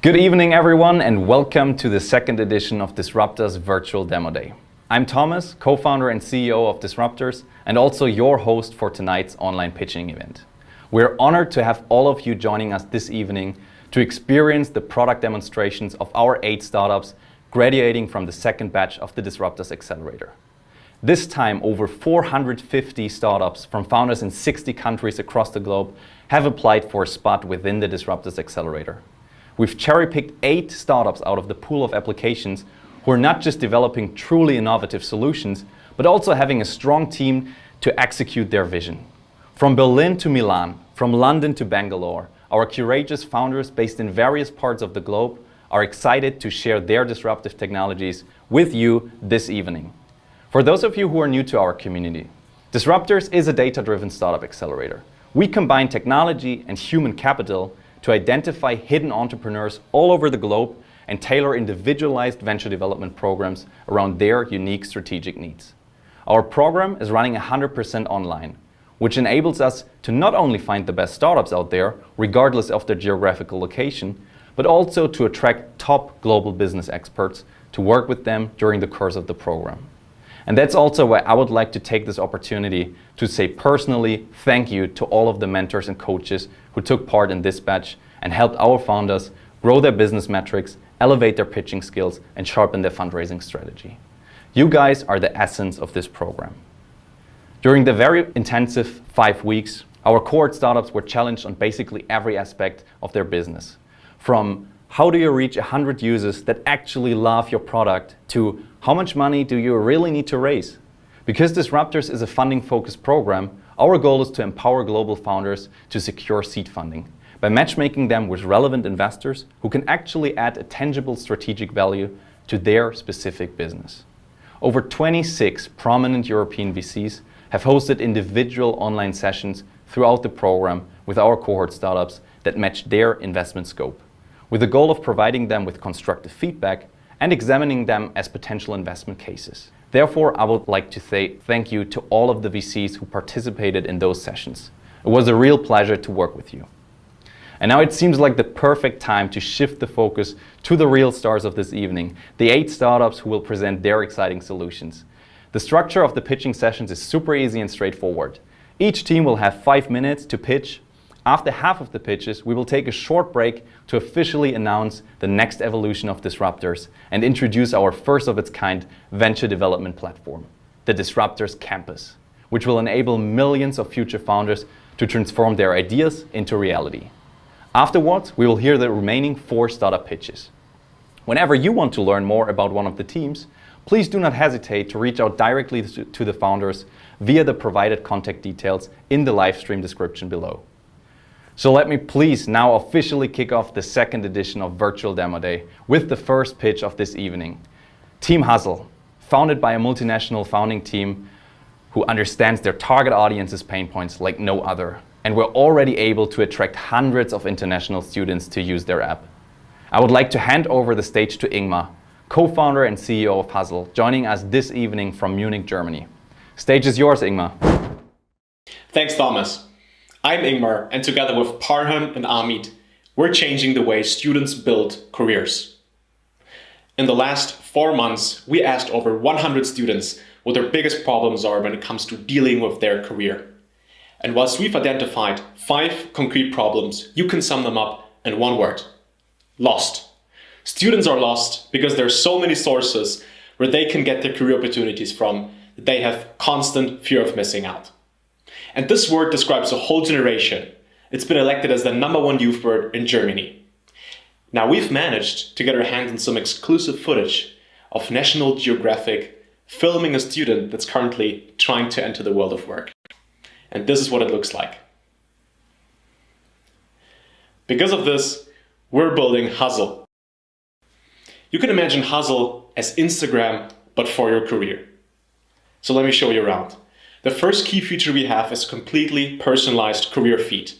Good evening everyone and welcome to the second edition of Disruptors Virtual Demo Day. I'm Thomas, co-founder and CEO of Disruptors and also your host for tonight's online pitching event. We're honored to have all of you joining us this evening to experience the product demonstrations of our 8 startups graduating from the second batch of the Disruptors Accelerator. This time, over 450 startups from founders in 60 countries across the globe have applied for a spot within the Disruptors Accelerator. We've cherry-picked 8 startups out of the pool of applications who are not just developing truly innovative solutions, but also having a strong team to execute their vision. From Berlin to Milan, from London to Bangalore, our courageous founders based in various parts of the globe are excited to share their disruptive technologies with you this evening. For those of you who are new to our community, Disruptors is a data-driven startup accelerator. We combine technology and human capital to identify hidden entrepreneurs all over the globe and tailor individualized venture development programs around their unique strategic needs. Our program is running 100% online, which enables us to not only find the best startups out there, regardless of their geographical location, but also to attract top global business experts to work with them during the course of the program. And that's also why I would like to take this opportunity to say personally thank you to all of the mentors and coaches who took part in this batch and helped our founders grow their business metrics, elevate their pitching skills, and sharpen their fundraising strategy. You guys are the essence of this program. During the very intensive 5 weeks, our cohort startups were challenged on basically every aspect of their business. From how do you reach 100 users that actually love your product to how much money do you really need to raise? Because Disruptors is a funding-focused program, our goal is to empower global founders to secure seed funding by matchmaking them with relevant investors who can actually add a tangible strategic value to their specific business. Over 26 prominent European VCs have hosted individual online sessions throughout the program with our cohort startups that match their investment scope, with the goal of providing them with constructive feedback and examining them as potential investment cases. Therefore, I would like to say thank you to all of the VCs who participated in those sessions. It was a real pleasure to work with you. And now it seems like the perfect time to shift the focus to the real stars of this evening, the 8 startups who will present their exciting solutions. The structure of the pitching sessions is super easy and straightforward. Each team will have 5 minutes to pitch. After half of the pitches, we will take a short break to officially announce the next evolution of Disruptors and introduce our first of its kind venture development platform, the Disruptors Campus, which will enable millions of future founders to transform their ideas into reality. Afterwards, we will hear the remaining 4 startup pitches. Whenever you want to learn more about one of the teams, please do not hesitate to reach out directly to the founders via the provided contact details in the live stream description below. So let me please now officially kick off the second edition of Virtual Demo Day with the first pitch of this evening. Team Huzzle, founded by a multinational founding team who understands their target audience's pain points like no other, and we're already able to attract hundreds of international students to use their app. I would like to hand over the stage to Ingmar, co-founder and CEO of Huzzle, joining us this evening from Munich, Germany. Stage is yours, Ingmar. Thanks, Thomas. I'm Ingmar, and together with Parham and Amit, we're changing the way students build careers. In the last 4 months, we asked over 100 students what their biggest problems are when it comes to dealing with their career. And whilst we've identified 5 concrete problems, you can sum them up in one word: lost. Students are lost because there are so many sources where they can get their career opportunities from that they have constant fear of missing out. And this word describes a whole generation. It's been elected as the #1 youth word in Germany. Now we've managed to get our hands on some exclusive footage of National Geographic filming a student that's currently trying to enter the world of work. And this is what it looks like. Because of this, we're building Huzzle. You can imagine Huzzle as Instagram, but for your career. So let me show you around. The first key feature we have is completely personalized career feed.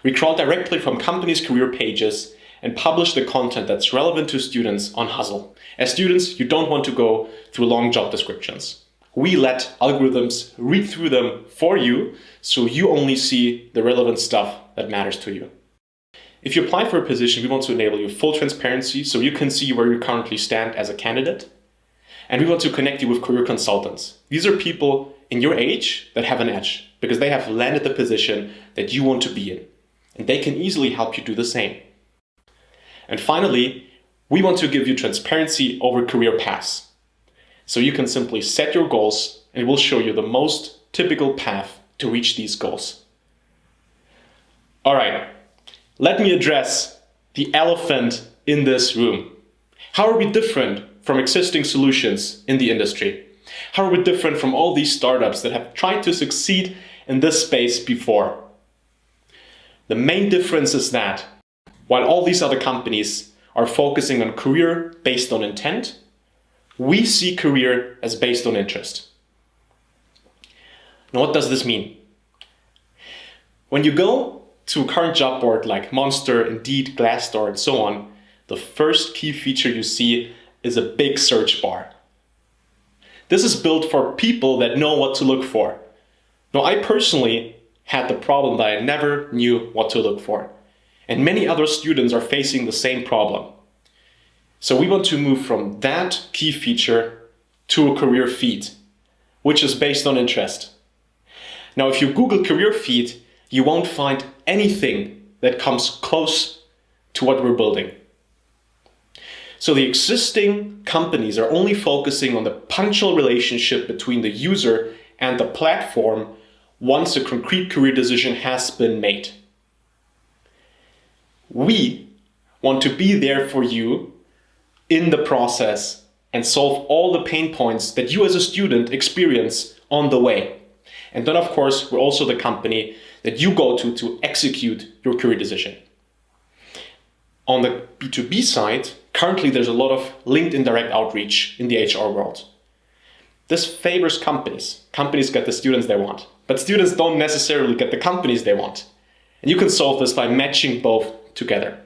We crawl directly from companies' career pages and publish the content that's relevant to students on Huzzle. As students, you don't want to go through long job descriptions. We let algorithms read through them for you, so you only see the relevant stuff that matters to you. If you apply for a position, we want to enable you full transparency so you can see where you currently stand as a candidate. And we want to connect you with career consultants. These are people in your age that have an edge because they have landed the position that you want to be in. And they can easily help you do the same. And finally, we want to give you transparency over career paths. So you can simply set your goals and we'll show you the most typical path to reach these goals. All right, let me address the elephant in this room. How are we different from existing solutions in the industry? How are we different from all these startups that have tried to succeed in this space before? The main difference is that while all these other companies are focusing on career based on intent, we see career as based on interest. Now, what does this mean? When you go to a current job board like Monster, Indeed, Glassdoor, and so on, the first key feature you see is a big search bar. This is built for people that know what to look for. Now, I personally had the problem that I never knew what to look for. And many other students are facing the same problem. So we want to move from that key feature to a career feed, which is based on interest. Now, if you Google career feed, you won't find anything that comes close to what we're building. So the existing companies are only focusing on the punctual relationship between the user and the platform once a concrete career decision has been made. We want to be there for you in the process and solve all the pain points that you as a student experience on the way. And then, of course, we're also the company that you go to execute your career decision. On the B2B side, currently there's a lot of LinkedIn direct outreach in the HR world. This favors companies. Companies get the students they want, but students don't necessarily get the companies they want. And you can solve this by matching both together.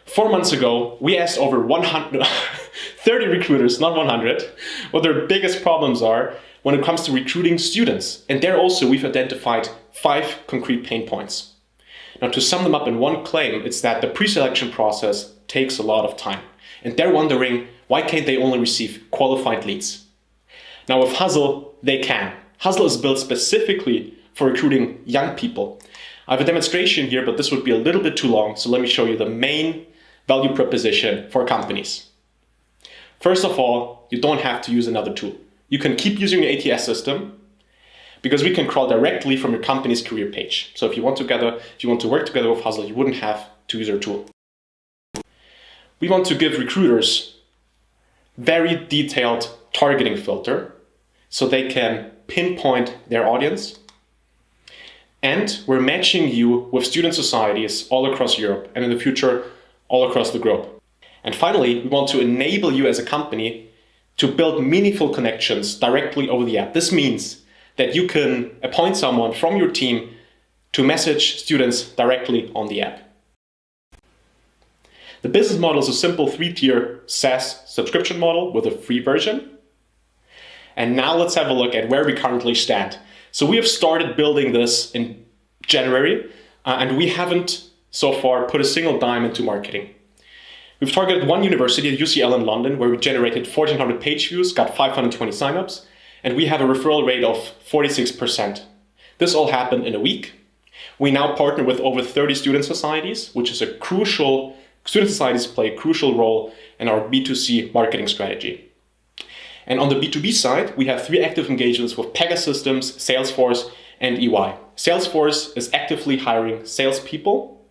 4 months ago, we asked over 130 recruiters, not 100, what their biggest problems are when it comes to recruiting students. And there also we've identified 5 concrete pain points. Now, to sum them up in one claim, it's that the pre-selection process takes a lot of time. And they're wondering, why can't they only receive qualified leads? Now with Huzzle, they can. Huzzle is built specifically for recruiting young people. I have a demonstration here, but this would be a little bit too long, so let me show you the main value proposition for companies. First of all, you don't have to use another tool. You can keep using your ATS system because we can crawl directly from your company's career page. So if you want to work together with Huzzle, you wouldn't have to use our tool. We want to give recruiters very detailed targeting filter so they can pinpoint their audience. And we're matching you with student societies all across Europe and in the future, all across the globe. And finally, we want to enable you as a company to build meaningful connections directly over the app. This means that you can appoint someone from your team to message students directly on the app. The business model is a simple 3-tier SaaS subscription model with a free version. And now let's have a look at where we currently stand. So we have started building this in January, and we haven't so far put a single dime into marketing. We've targeted one university at UCL in London, where we generated 1,400 page views, got 520 signups, and we have a referral rate of 46%. This all happened in a week. We now partner with over 30 student societies, which is student societies play a crucial role in our B2C marketing strategy. And on the B2B side, we have 3 active engagements with Pegasystems, Salesforce, and EY. Salesforce is actively hiring salespeople,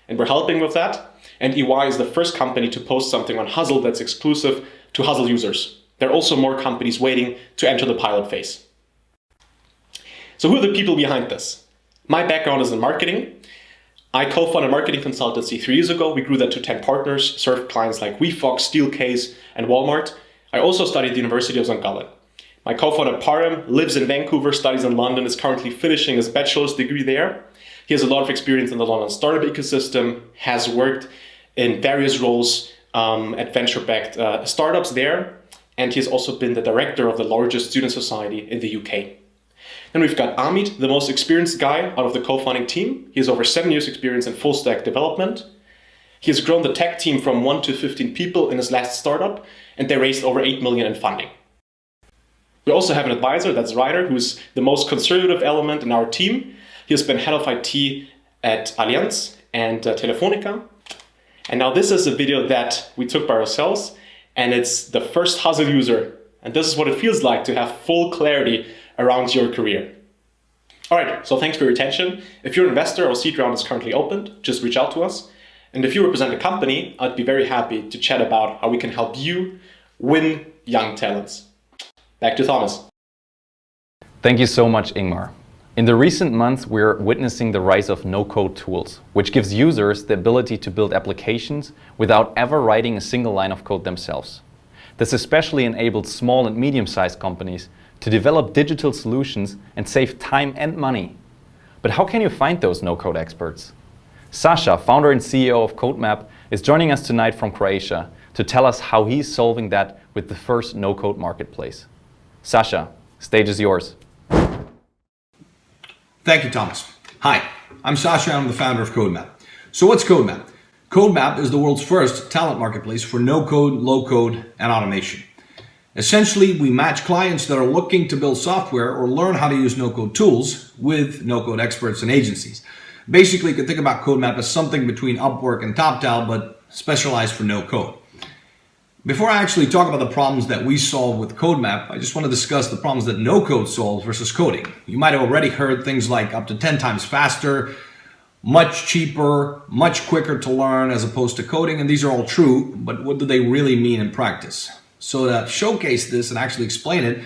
and we're helping with that. And EY is the first company to post something on Huzzle that's exclusive to Huzzle users. There are also more companies waiting to enter the pilot phase. So who are the people behind this? My background is in marketing. I co-founded a marketing consultancy 3 years ago. We grew that to 10 partners, served clients like WeFox, Steelcase, and Walmart. I also studied at the University of St. Gallen. My co-founder Parham lives in Vancouver, studies in London, is currently finishing his bachelor's degree there. He has a lot of experience in the London startup ecosystem, has worked in various roles at venture-backed startups there, and he's also been the director of the largest student society in the UK. And we've got Amit, the most experienced guy out of the co-founding team. He has over 7 years experience in full stack development. He has grown the tech team from 1 to 15 people in his last startup, and they raised over 8 million in funding. We also have an advisor, that's Ryder, who's the most conservative element in our team. He has been head of IT at Audienz and Telefonica. And now this is a video that we took by ourselves, and it's the first Huzzle user. And this is what it feels like to have full clarity around your career. All right, so thanks for your attention. If you're an investor, our seed round is currently opened. Just reach out to us. And if you represent a company, I'd be very happy to chat about how we can help you win young talents. Back to Thomas. Thank you so much, Ingmar. In the recent months, we're witnessing the rise of no-code tools, which gives users the ability to build applications without ever writing a single line of code themselves. This especially enables small and medium-sized companies to develop digital solutions and save time and money. But how can you find those no-code experts? Sasha, founder and CEO of Codemap, is joining us tonight from Croatia to tell us how he's solving that with the first no-code marketplace. Sasha, stage is yours. Thank you, Thomas. Hi, I'm Sasha. I'm the founder of Codemap. So what's Codemap? Codemap is the world's first talent marketplace for no-code, low-code, and automation. Essentially, we match clients that are looking to build software or learn how to use no-code tools with no-code experts and agencies. Basically, you can think about Codemap as something between Upwork and TopTal, but specialized for no-code. Before I actually talk about the problems that we solve with Codemap, I just want to discuss the problems that no-code solves versus coding. You might have already heard things like up to 10 times faster, much cheaper, much quicker to learn as opposed to coding, and these are all true, but what do they really mean in practice? So to showcase this and actually explain it,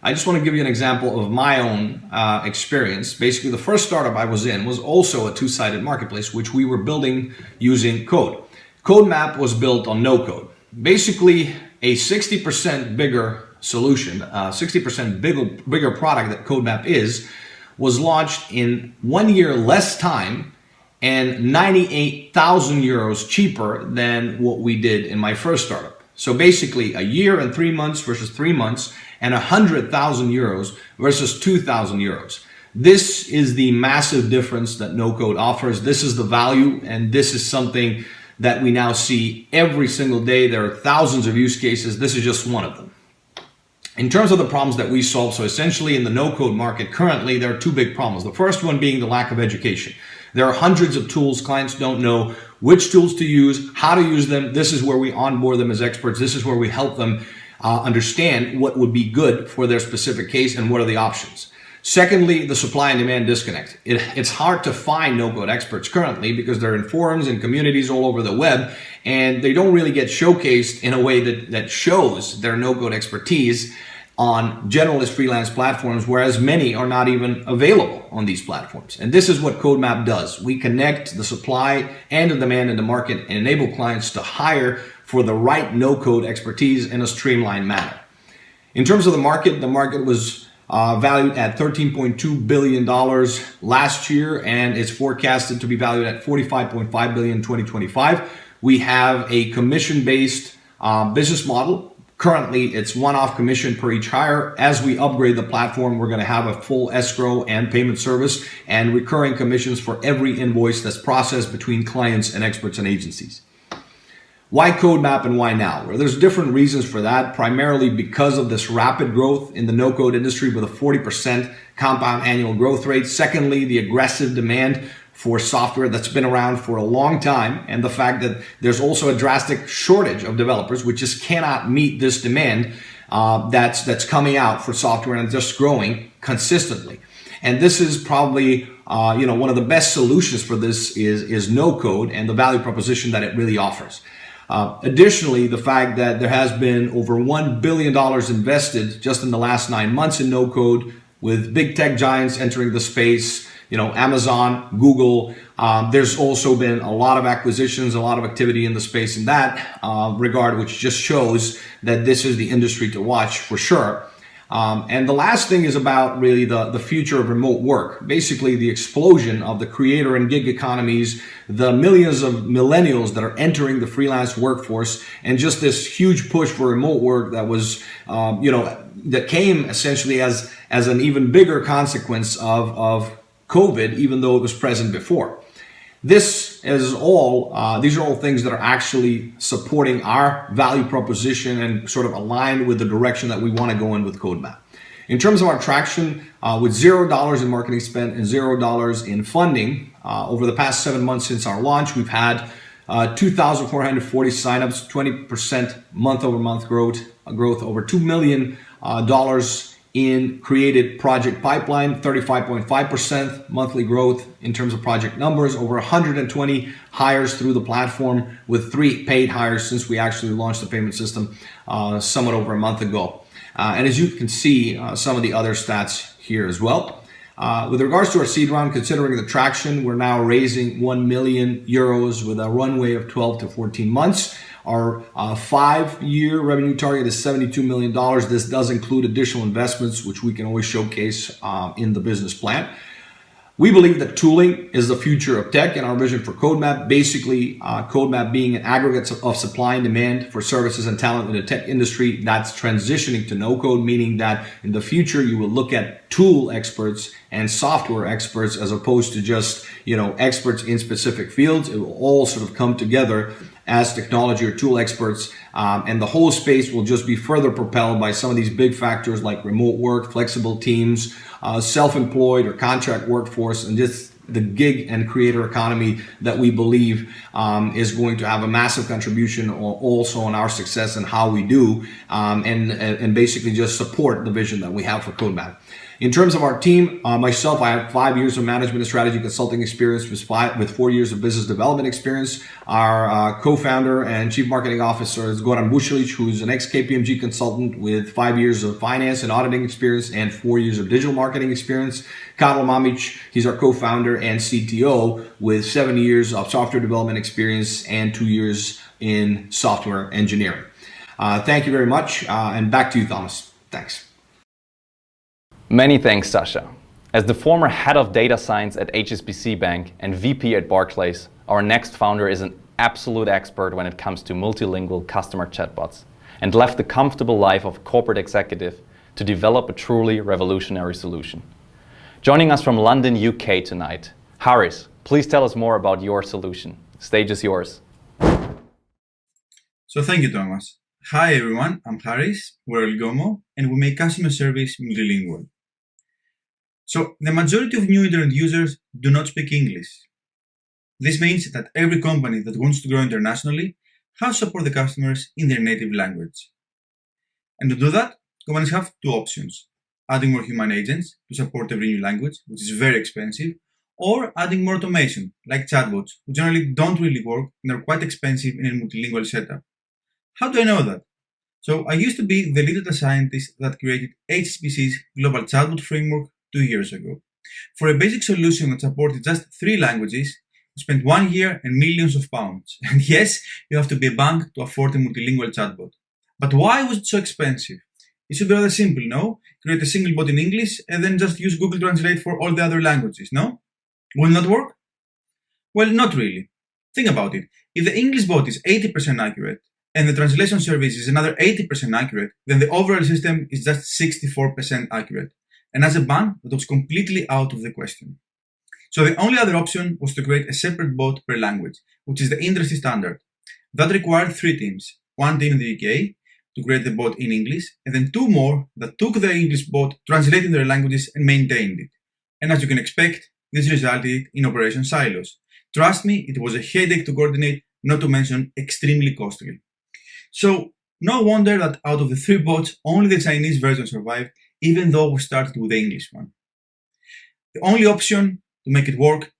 I just want to give you an example of my own experience. Basically, the first startup I was in was also a two-sided marketplace, which we were building using code. Codemap was built on no-code. Basically, a 60% bigger solution, 60% bigger product that Codemap was launched in 1 year less time and 98,000 euros cheaper than what we did in my first startup. So basically, a year and 3 months versus 3 months and 100,000 euros versus 2,000 euros. This is the massive difference that no-code offers. This is the value, and this is something that we now see every single day. There are thousands of use cases. This is just one of them. In terms of the problems that we solve, so essentially in the no-code market currently, there are two big problems. The first one being the lack of education. There are hundreds of tools. Clients don't know which tools to use, how to use them. This is where we onboard them as experts. This is where we help them understand what would be good for their specific case and what are the options. Secondly, the supply and demand disconnect. It's hard to find no-code experts currently because they're in forums and communities all over the web, and they don't really get showcased in a way that shows their no-code expertise on generalist freelance platforms, whereas many are not even available on these platforms. And this is what Codemap does. We connect the supply and the demand in the market and enable clients to hire for the right no-code expertise in a streamlined manner. In terms of the market was valued at $13.2 billion last year, and it's forecasted to be valued at $45.5 billion in 2025. We have a commission-based business model. Currently, it's one-off commission per each hire. As we upgrade the platform, we're going to have a full escrow and payment service and recurring commissions for every invoice that's processed between clients and experts and agencies. Why Codemap and why now? Well, there's different reasons for that, primarily because of this rapid growth in the no-code industry with a 40% compound annual growth rate. Secondly, the aggressive demand for software that's been around for a long time, and the fact that there's also a drastic shortage of developers which just cannot meet this demand that's coming out for software and just growing consistently. And this is probably one of the best solutions for this is no code and the value proposition that it really offers. Additionally, the fact that there has been over $1 billion invested just in the last 9 months in no code, with big tech giants entering the space, Amazon, Google. There's also been a lot of acquisitions, a lot of activity in the space in that regard, which just shows that this is the industry to watch for sure. And the last thing is about really the future of remote work. Basically, the explosion of the creator and gig economies, the millions of millennials that are entering the freelance workforce, and just this huge push for remote work that was, that came essentially as an even bigger consequence of COVID, even though it was present before. These are all things that are actually supporting our value proposition and sort of aligned with the direction that we want to go in with Codemap. In terms of our traction, with $0 in marketing spend and $0 in funding, over the past 7 months since our launch, we've had 2,440 signups, 20% month-over-month growth, over $2 million in created project pipeline, 35.5% monthly growth in terms of project numbers, over 120 hires through the platform, with 3 paid hires since we actually launched the payment system somewhat over a month ago. And as you can see, some of the other stats here as well. With regards to our seed round, considering the traction, we're now raising 1 million euros with a runway of 12 to 14 months. Our 5-year revenue target is $72 million. This does include additional investments, which we can always showcase in the business plan. We believe that tooling is the future of tech, and our vision for Codemap, basically Codemap being an aggregate of supply and demand for services and talent in the tech industry that's transitioning to no-code, meaning that in the future you will look at tool experts and software experts as opposed to just experts in specific fields. It will all sort of come together as technology or tool experts, and the whole space will just be further propelled by some of these big factors like remote work, flexible teams, self-employed or contract workforce, and just the gig and creator economy that we believe is going to have a massive contribution also on our success and how we do, and basically just support the vision that we have for Codemap. In terms of our team, myself, I have 5 years of management and strategy consulting experience with 4 years of business development experience. Our co-founder and chief marketing officer is Goran Vucelic, who's an ex-KPMG consultant with 5 years of finance and auditing experience and 4 years of digital marketing experience. Karl Mamic, he's our co-founder and CTO with 7 years of software development experience and 2 years in software engineering. Thank you very much, and back to you, Thomas. Thanks. Many thanks, Sasha. As the former head of data science at HSBC Bank and VP at Barclays, our next founder is an absolute expert when it comes to multilingual customer chatbots and left the comfortable life of a corporate executive to develop a truly revolutionary solution. Joining us from London, UK tonight, Jarvis, please tell us more about your solution. Stage is yours. So thank you, Thomas. Hi everyone, I'm Jarvis, we're Algomo, and we make customer service multilingual. So the majority of new internet users do not speak English. This means that every company that wants to grow internationally has to support the customers in their native language. And to do that, companies have 2 options: adding more human agents to support every new language, which is very expensive, or adding more automation, like chatbots, who generally don't really work and are quite expensive in a multilingual setup. How do I know that? So I used to be the lead data scientist that created HSBC's global chatbot framework 2 years ago. For a basic solution that supported just 3 languages, we spent 1 year and millions of pounds. And yes, you have to be a bank to afford a multilingual chatbot. But why was it so expensive? It should be rather simple, no? Create a single bot in English and then just use Google Translate for all the other languages, no? Will that work? Well, not really. Think about it. If the English bot is 80% accurate and the translation service is another 80% accurate, then the overall system is just 64% accurate. And as a bank, that was completely out of the question. So the only other option was to create a separate bot per language, which is the industry standard. That required 3 teams. 1 team in the UK to create the bot in English, and then 2 more that took the English bot, translated their languages, and maintained it. And as you can expect, this resulted in operation silos. Trust me, it was a headache to coordinate, not to mention extremely costly. So no wonder that out of the 3 bots, only the Chinese version survived, even though we started with the English one. The only option to make it work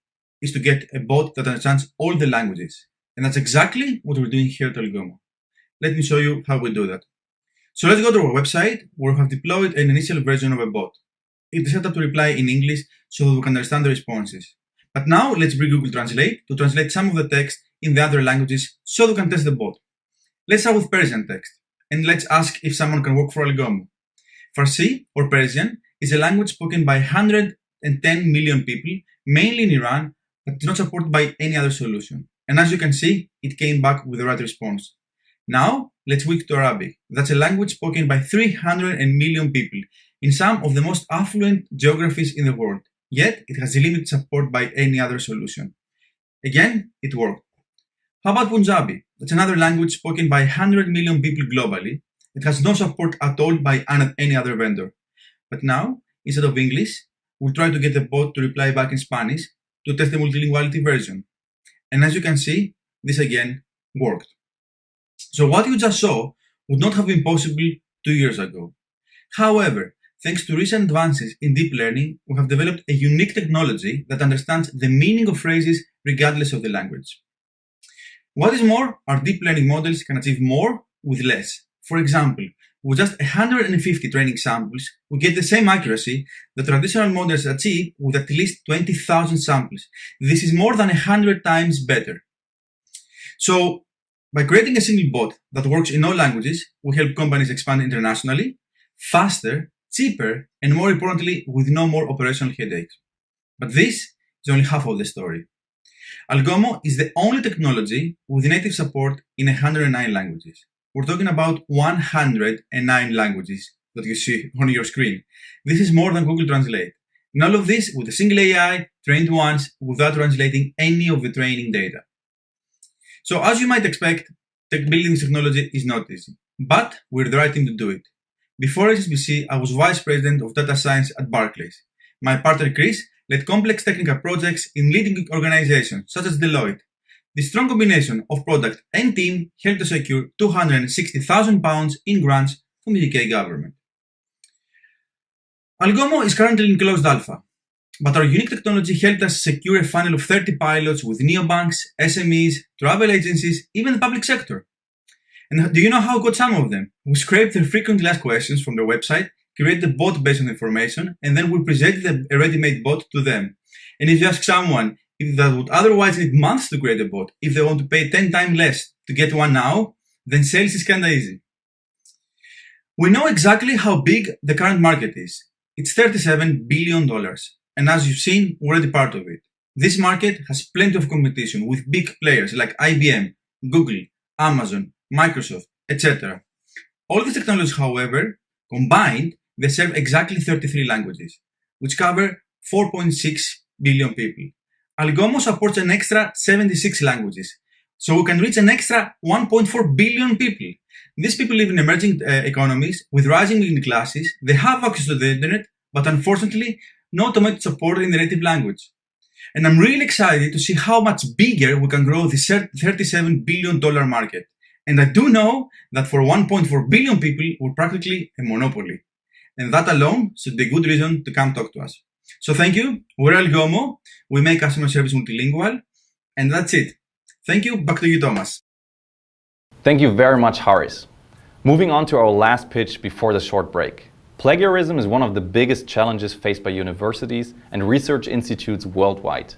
is to get a bot that understands all the languages. And that's exactly what we're doing here at Algomo. Let me show you how we do that. So let's go to our website, where we have deployed an initial version of a bot. It is set up to reply in English so that we can understand the responses. But now let's bring Google Translate to translate some of the text in the other languages so we can test the bot. Let's start with Persian text, and let's ask if someone can work for Algomo. Farsi, or Persian, is a language spoken by 110 million people, mainly in Iran, but is not supported by any other solution. And as you can see, it came back with the right response. Now, let's switch to Arabic. That's a language spoken by 300 million people in some of the most affluent geographies in the world, yet it has limited support by any other solution. Again, it worked. How about Punjabi? That's another language spoken by 100 million people globally. It has no support at all by any other vendor. But now, instead of English, we'll try to get the bot to reply back in Spanish to test the multilinguality version. And as you can see, this again worked. So what you just saw would not have been possible 2 years ago. However, thanks to recent advances in deep learning, we have developed a unique technology that understands the meaning of phrases regardless of the language. What is more, our deep learning models can achieve more with less. For example, with just 150 training samples, we get the same accuracy that traditional models achieve with at least 20,000 samples. This is more than 100 times better. So, by creating a single bot that works in all languages, we help companies expand internationally, faster, cheaper, and more importantly, with no more operational headaches. But this is only half of the story. Algomo is the only technology with native support in 109 languages. We're talking about 109 languages that you see on your screen. This is more than Google Translate. And all of this with a single AI trained once without translating any of the training data. So as you might expect, building this technology is not easy, but we're the right team to do it. Before HSBC, I was Vice President of Data Science at Barclays. My partner Chris led complex technical projects in leading organizations such as Deloitte. The strong combination of product and team helped us secure £260,000 in grants from the UK government. Algomo is currently in closed alpha, but our unique technology helped us secure a funnel of 30 pilots with neobanks, SMEs, travel agencies, even the public sector. And do you know how we got some of them? We scraped their frequently asked questions from their website, created a bot based on the information, and then we presented a ready-made bot to them. And if you ask someone if that would otherwise need months to create a bot, if they want to pay 10 times less to get one now, then sales is kinda easy. We know exactly how big the current market is. It's $37 billion. And as you've seen, we're already part of it. This market has plenty of competition with big players like IBM, Google, Amazon, Microsoft, etc. All these technologies, however, combined, they serve exactly 33 languages, which cover 4.6 billion people. Algomo supports an extra 76 languages, so we can reach an extra 1.4 billion people. These people live in emerging economies with rising middle classes. They have access to the internet, but unfortunately, no automated support in the native language. And I'm really excited to see how much bigger we can grow this $37 billion market. And I do know that for 1.4 billion people, we're practically a monopoly. And that alone should be a good reason to come talk to us. So thank you. We're Algomo. We make customer service multilingual. And that's it. Thank you. Back to you, Thomas. Thank you very much, Jarvis. Moving on to our last pitch before the short break. Plagiarism is one of the biggest challenges faced by universities and research institutes worldwide.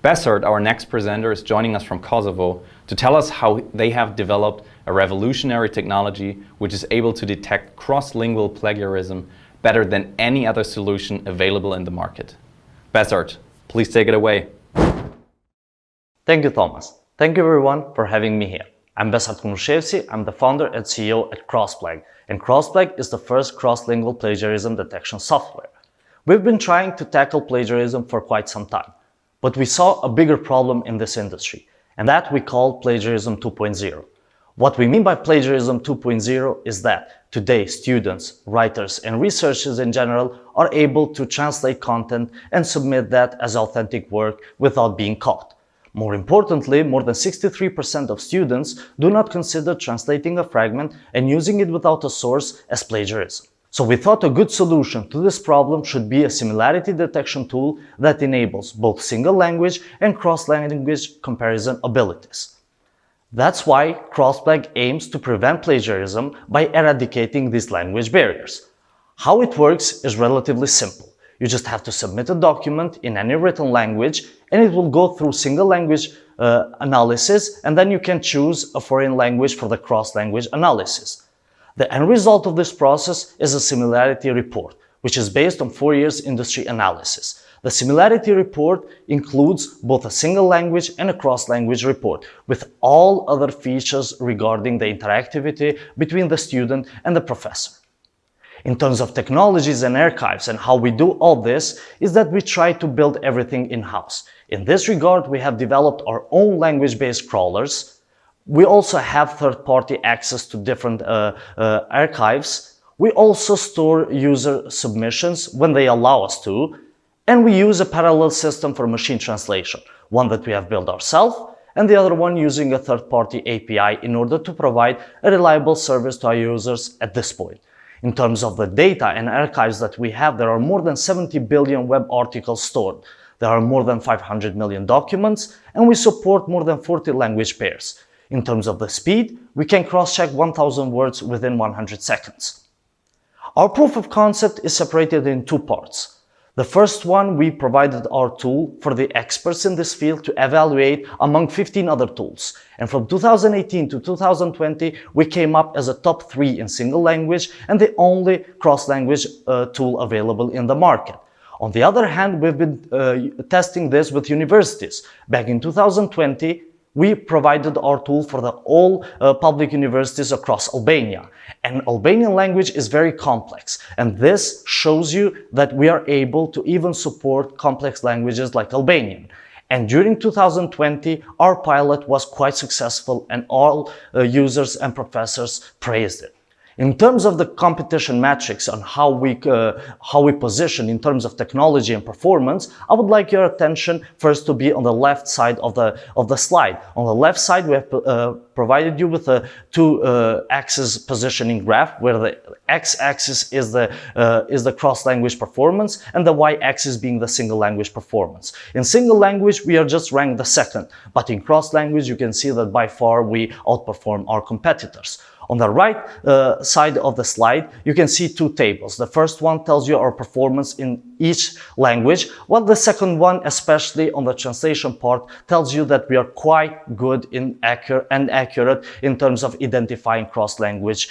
Besart, our next presenter, is joining us from Kosovo to tell us how they have developed a revolutionary technology which is able to detect cross-lingual plagiarism better than any other solution available in the market. Besart, please take it away. Thank you, Thomas. Thank you, everyone, for having me here. I'm Besart Kunushevsi. I'm the founder and CEO at Crossplag, and Crossplag is the first cross-lingual plagiarism detection software. We've been trying to tackle plagiarism for quite some time, but we saw a bigger problem in this industry, and that we call plagiarism 2.0. What we mean by plagiarism 2.0 is that today students, writers, and researchers in general are able to translate content and submit that as authentic work without being caught. More importantly, more than 63% of students do not consider translating a fragment and using it without a source as plagiarism. So we thought a good solution to this problem should be a similarity detection tool that enables both single language and cross-language comparison abilities. That's why Crossplag aims to prevent plagiarism by eradicating these language barriers. How it works is relatively simple. You just have to submit a document in any written language and it will go through single language analysis, and then you can choose a foreign language for the cross-language analysis. The end result of this process is a similarity report, which is based on 4 years industry analysis. The similarity report includes both a single language and a cross-language report, with all other features regarding the interactivity between the student and the professor. In terms of technologies and archives and how we do all this is that we try to build everything in-house. In this regard, we have developed our own language-based crawlers. We also have third-party access to different archives. We also store user submissions when they allow us to, and we use a parallel system for machine translation, one that we have built ourselves, and the other one using a third-party API in order to provide a reliable service to our users at this point. In terms of the data and archives that we have, there are more than 70 billion web articles stored. There are more than 500 million documents, and we support more than 40 language pairs. In terms of the speed, we can cross-check 1,000 words within 100 seconds. Our proof of concept is separated in two parts. The first one, we provided our tool for the experts in this field to evaluate among 15 other tools. And from 2018 to 2020, we came up as a top 3 in single language and the only cross-language tool available in the market. On the other hand, we've been testing this with universities. Back in 2020, we provided our tool for all public universities across Albania. And Albanian language is very complex. And this shows you that we are able to even support complex languages like Albanian. And during 2020, our pilot was quite successful and all users and professors praised it. In terms of the competition metrics on how we position in terms of technology and performance, I would like your attention first to be on the left side of the slide. On the left side, we have provided you with a two-axis positioning graph, where the x-axis is the cross-language performance and the y-axis being the single language performance. In single language, we are just ranked the second, but in cross-language, you can see that by far we outperform our competitors. On the right side of the slide, you can see two tables. The first one tells you our performance in each language, while the second one, especially on the translation part, tells you that we are quite good and accurate in terms of identifying cross-language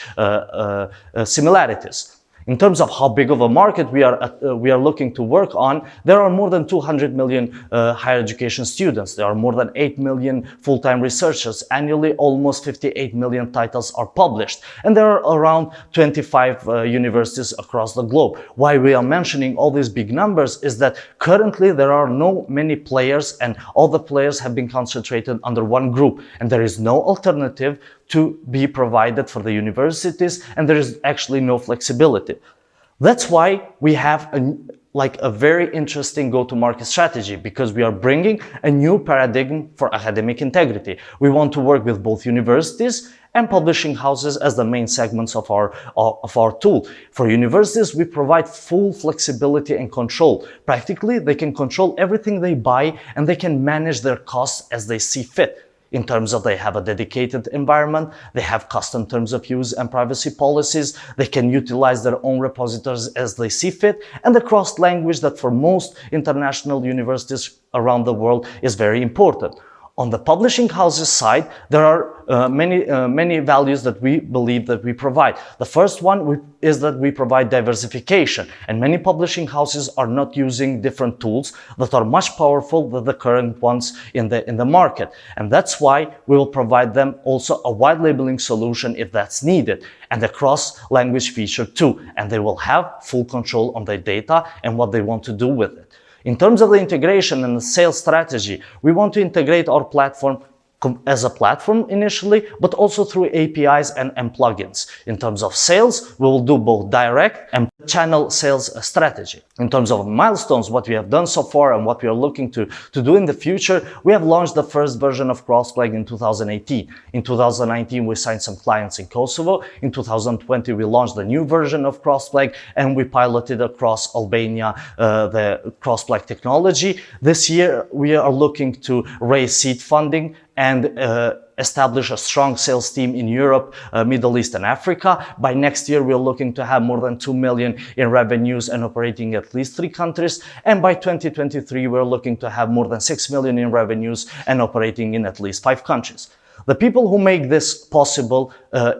similarities. In terms of how big of a market we are looking to work on, there are more than 200 million higher education students. There are more than 8 million full-time researchers. Annually, almost 58 million titles are published. And there are around 25 universities across the globe. Why we are mentioning all these big numbers is that currently there are no many players, and all the players have been concentrated under one group. And there is no alternative to be provided for the universities, and there is actually no flexibility. That's why we have a very interesting go-to-market strategy, because we are bringing a new paradigm for academic integrity. We want to work with both universities and publishing houses as the main segments of our tool. For universities, we provide full flexibility and control. Practically, they can control everything they buy, and they can manage their costs as they see fit. In terms of they have a dedicated environment, they have custom terms of use and privacy policies, they can utilize their own repositories as they see fit, and the cross-language that for most international universities around the world is very important. On the publishing houses side, there are many values that we believe that we provide. The first one is that we provide diversification, and many publishing houses are not using different tools that are much powerful than the current ones in the market. And that's why we will provide them also a wide labeling solution if that's needed, and a cross-language feature too. And they will have full control on their data and what they want to do with it. In terms of the integration and the sales strategy, we want to integrate our platform as a platform initially, but also through APIs and plugins. In terms of sales, we will do both direct and channel sales strategy. In terms of milestones, what we have done so far and what we are looking to do in the future, we have launched the first version of Crossplag in 2018. In 2019, we signed some clients in Kosovo. In 2020, we launched the new version of Crossplag, and we piloted across Albania the Crossplag technology. This year, we are looking to raise seed funding and establish a strong sales team in Europe, Middle East and Africa. By next year, we're looking to have more than 2 million in revenues and operating at least 3 countries. And by 2023, we're looking to have more than 6 million in revenues and operating in at least 5 countries. The people who make this possible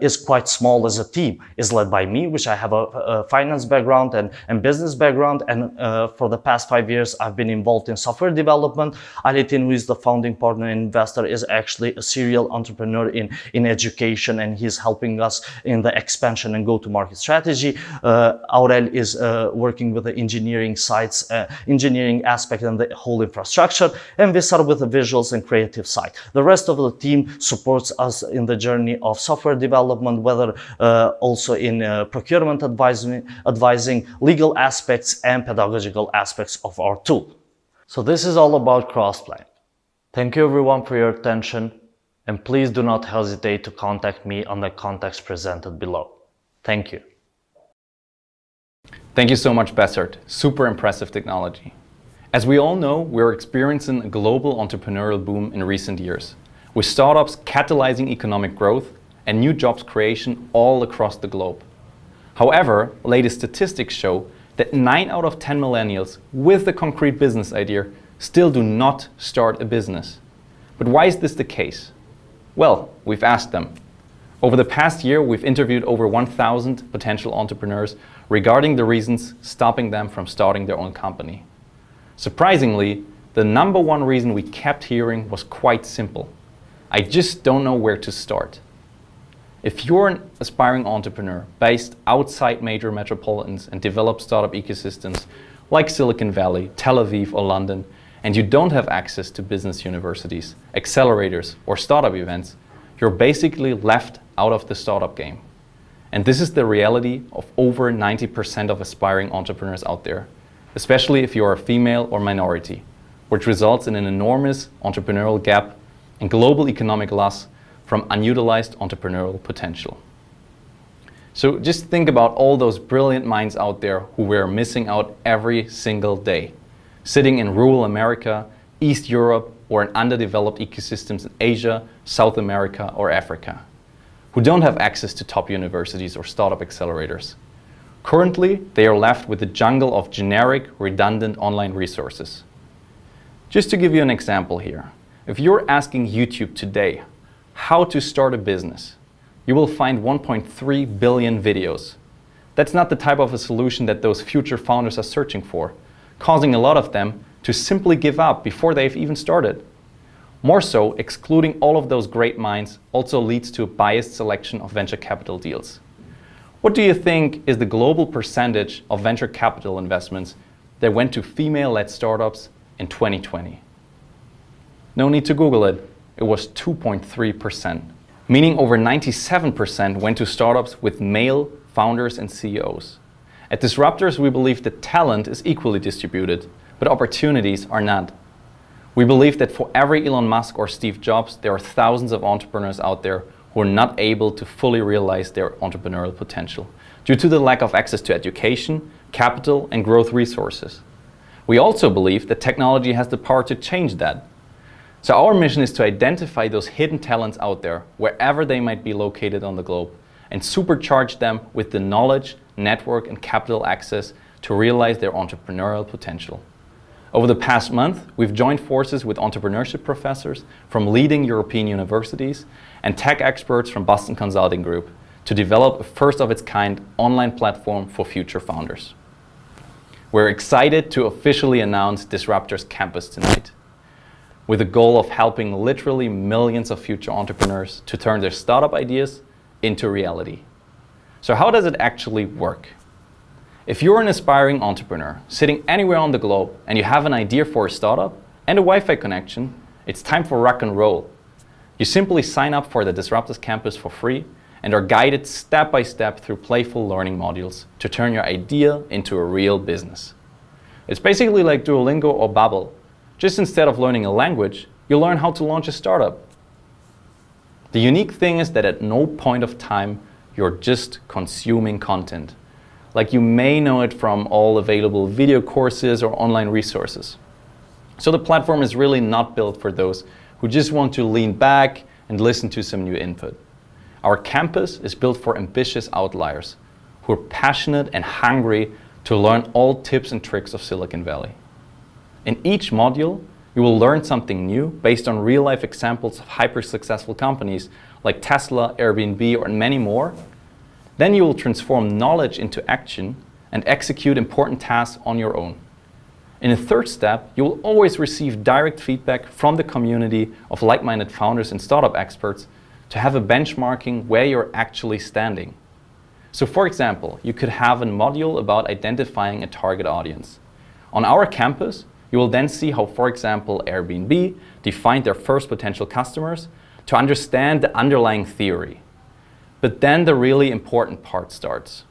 is quite small as a team. It's led by me, which I have a finance background and business background, and for the past 5 years I've been involved in software development. Alitin, who is the founding partner and investor, is actually a serial entrepreneur in education, and he's helping us in the expansion and go-to-market strategy. Aryel is working with the engineering sides, engineering aspect and the whole infrastructure, and we start with the visuals and creative side. The rest of the team supports us in the journey of software development, whether also in procurement advising, legal aspects and pedagogical aspects of our tool. So this is all about Crossplag. Thank you everyone for your attention, and please do not hesitate to contact me on the contacts presented below. Thank you. Thank you so much, Bessert. Super impressive technology. As we all know, we're experiencing a global entrepreneurial boom in recent years, with startups catalyzing economic growth and new jobs creation all across the globe. However, latest statistics show that 9 out of 10 millennials with a concrete business idea still do not start a business. But why is this the case? Well, we've asked them. Over the past year, we've interviewed over 1,000 potential entrepreneurs regarding the reasons stopping them from starting their own company. Surprisingly, the number one reason we kept hearing was quite simple. I just don't know where to start. If you're an aspiring entrepreneur based outside major metropolitans and develop startup ecosystems like Silicon Valley, Tel Aviv, or London, and you don't have access to business universities, accelerators, or startup events, you're basically left out of the startup game. And this is the reality of over 90% of aspiring entrepreneurs out there, especially if you are a female or minority, which results in an enormous entrepreneurial gap and global economic loss from unutilized entrepreneurial potential. So just think about all those brilliant minds out there who we're missing out every single day, sitting in rural America, East Europe, or in underdeveloped ecosystems in Asia, South America, or Africa, who don't have access to top universities or startup accelerators. Currently, they are left with a jungle of generic, redundant online resources. Just to give you an example here, if you're asking YouTube today how to start a business, you will find 1.3 billion videos. That's not the type of a solution that those future founders are searching for, causing a lot of them to simply give up before they've even started. More so, excluding all of those great minds also leads to a biased selection of venture capital deals. What do you think is the global percentage of venture capital investments that went to female-led startups in 2020? No need to Google it. It was 2.3%, meaning over 97% went to startups with male founders and CEOs. At Disruptors, we believe that talent is equally distributed, but opportunities are not. We believe that for every Elon Musk or Steve Jobs, there are thousands of entrepreneurs out there who are not able to fully realize their entrepreneurial potential due to the lack of access to education, capital, and growth resources. We also believe that technology has the power to change that. So our mission is to identify those hidden talents out there, wherever they might be located on the globe, and supercharge them with the knowledge, network, and capital access to realize their entrepreneurial potential. Over the past month, we've joined forces with entrepreneurship professors from leading European universities and tech experts from Boston Consulting Group to develop a first-of-its-kind online platform for future founders. We're excited to officially announce Disruptors Campus tonight, with the goal of helping literally millions of future entrepreneurs to turn their startup ideas into reality. So how does it actually work? If you're an aspiring entrepreneur sitting anywhere on the globe and you have an idea for a startup and a Wi-Fi connection, it's time for rock and roll. You simply sign up for the Disruptors Campus for free and are guided step by step through playful learning modules to turn your idea into a real business. It's basically like Duolingo or Babbel. Just instead of learning a language, you learn how to launch a startup. The unique thing is that at no point of time, you're just consuming content. Like you may know it from all available video courses or online resources. So the platform is really not built for those who just want to lean back and listen to some new input. Our campus is built for ambitious outliers who are passionate and hungry to learn all tips and tricks of Silicon Valley. In each module, you will learn something new based on real-life examples of hyper-successful companies like Tesla, Airbnb, or many more, then you will transform knowledge into action and execute important tasks on your own. In a third step, you will always receive direct feedback from the community of like-minded founders and startup experts to have a benchmarking where you're actually standing. So for example, you could have a module about identifying a target audience. On our campus, you will then see how, for example, Airbnb defined their first potential customers to understand the underlying theory. But then the really important part starts.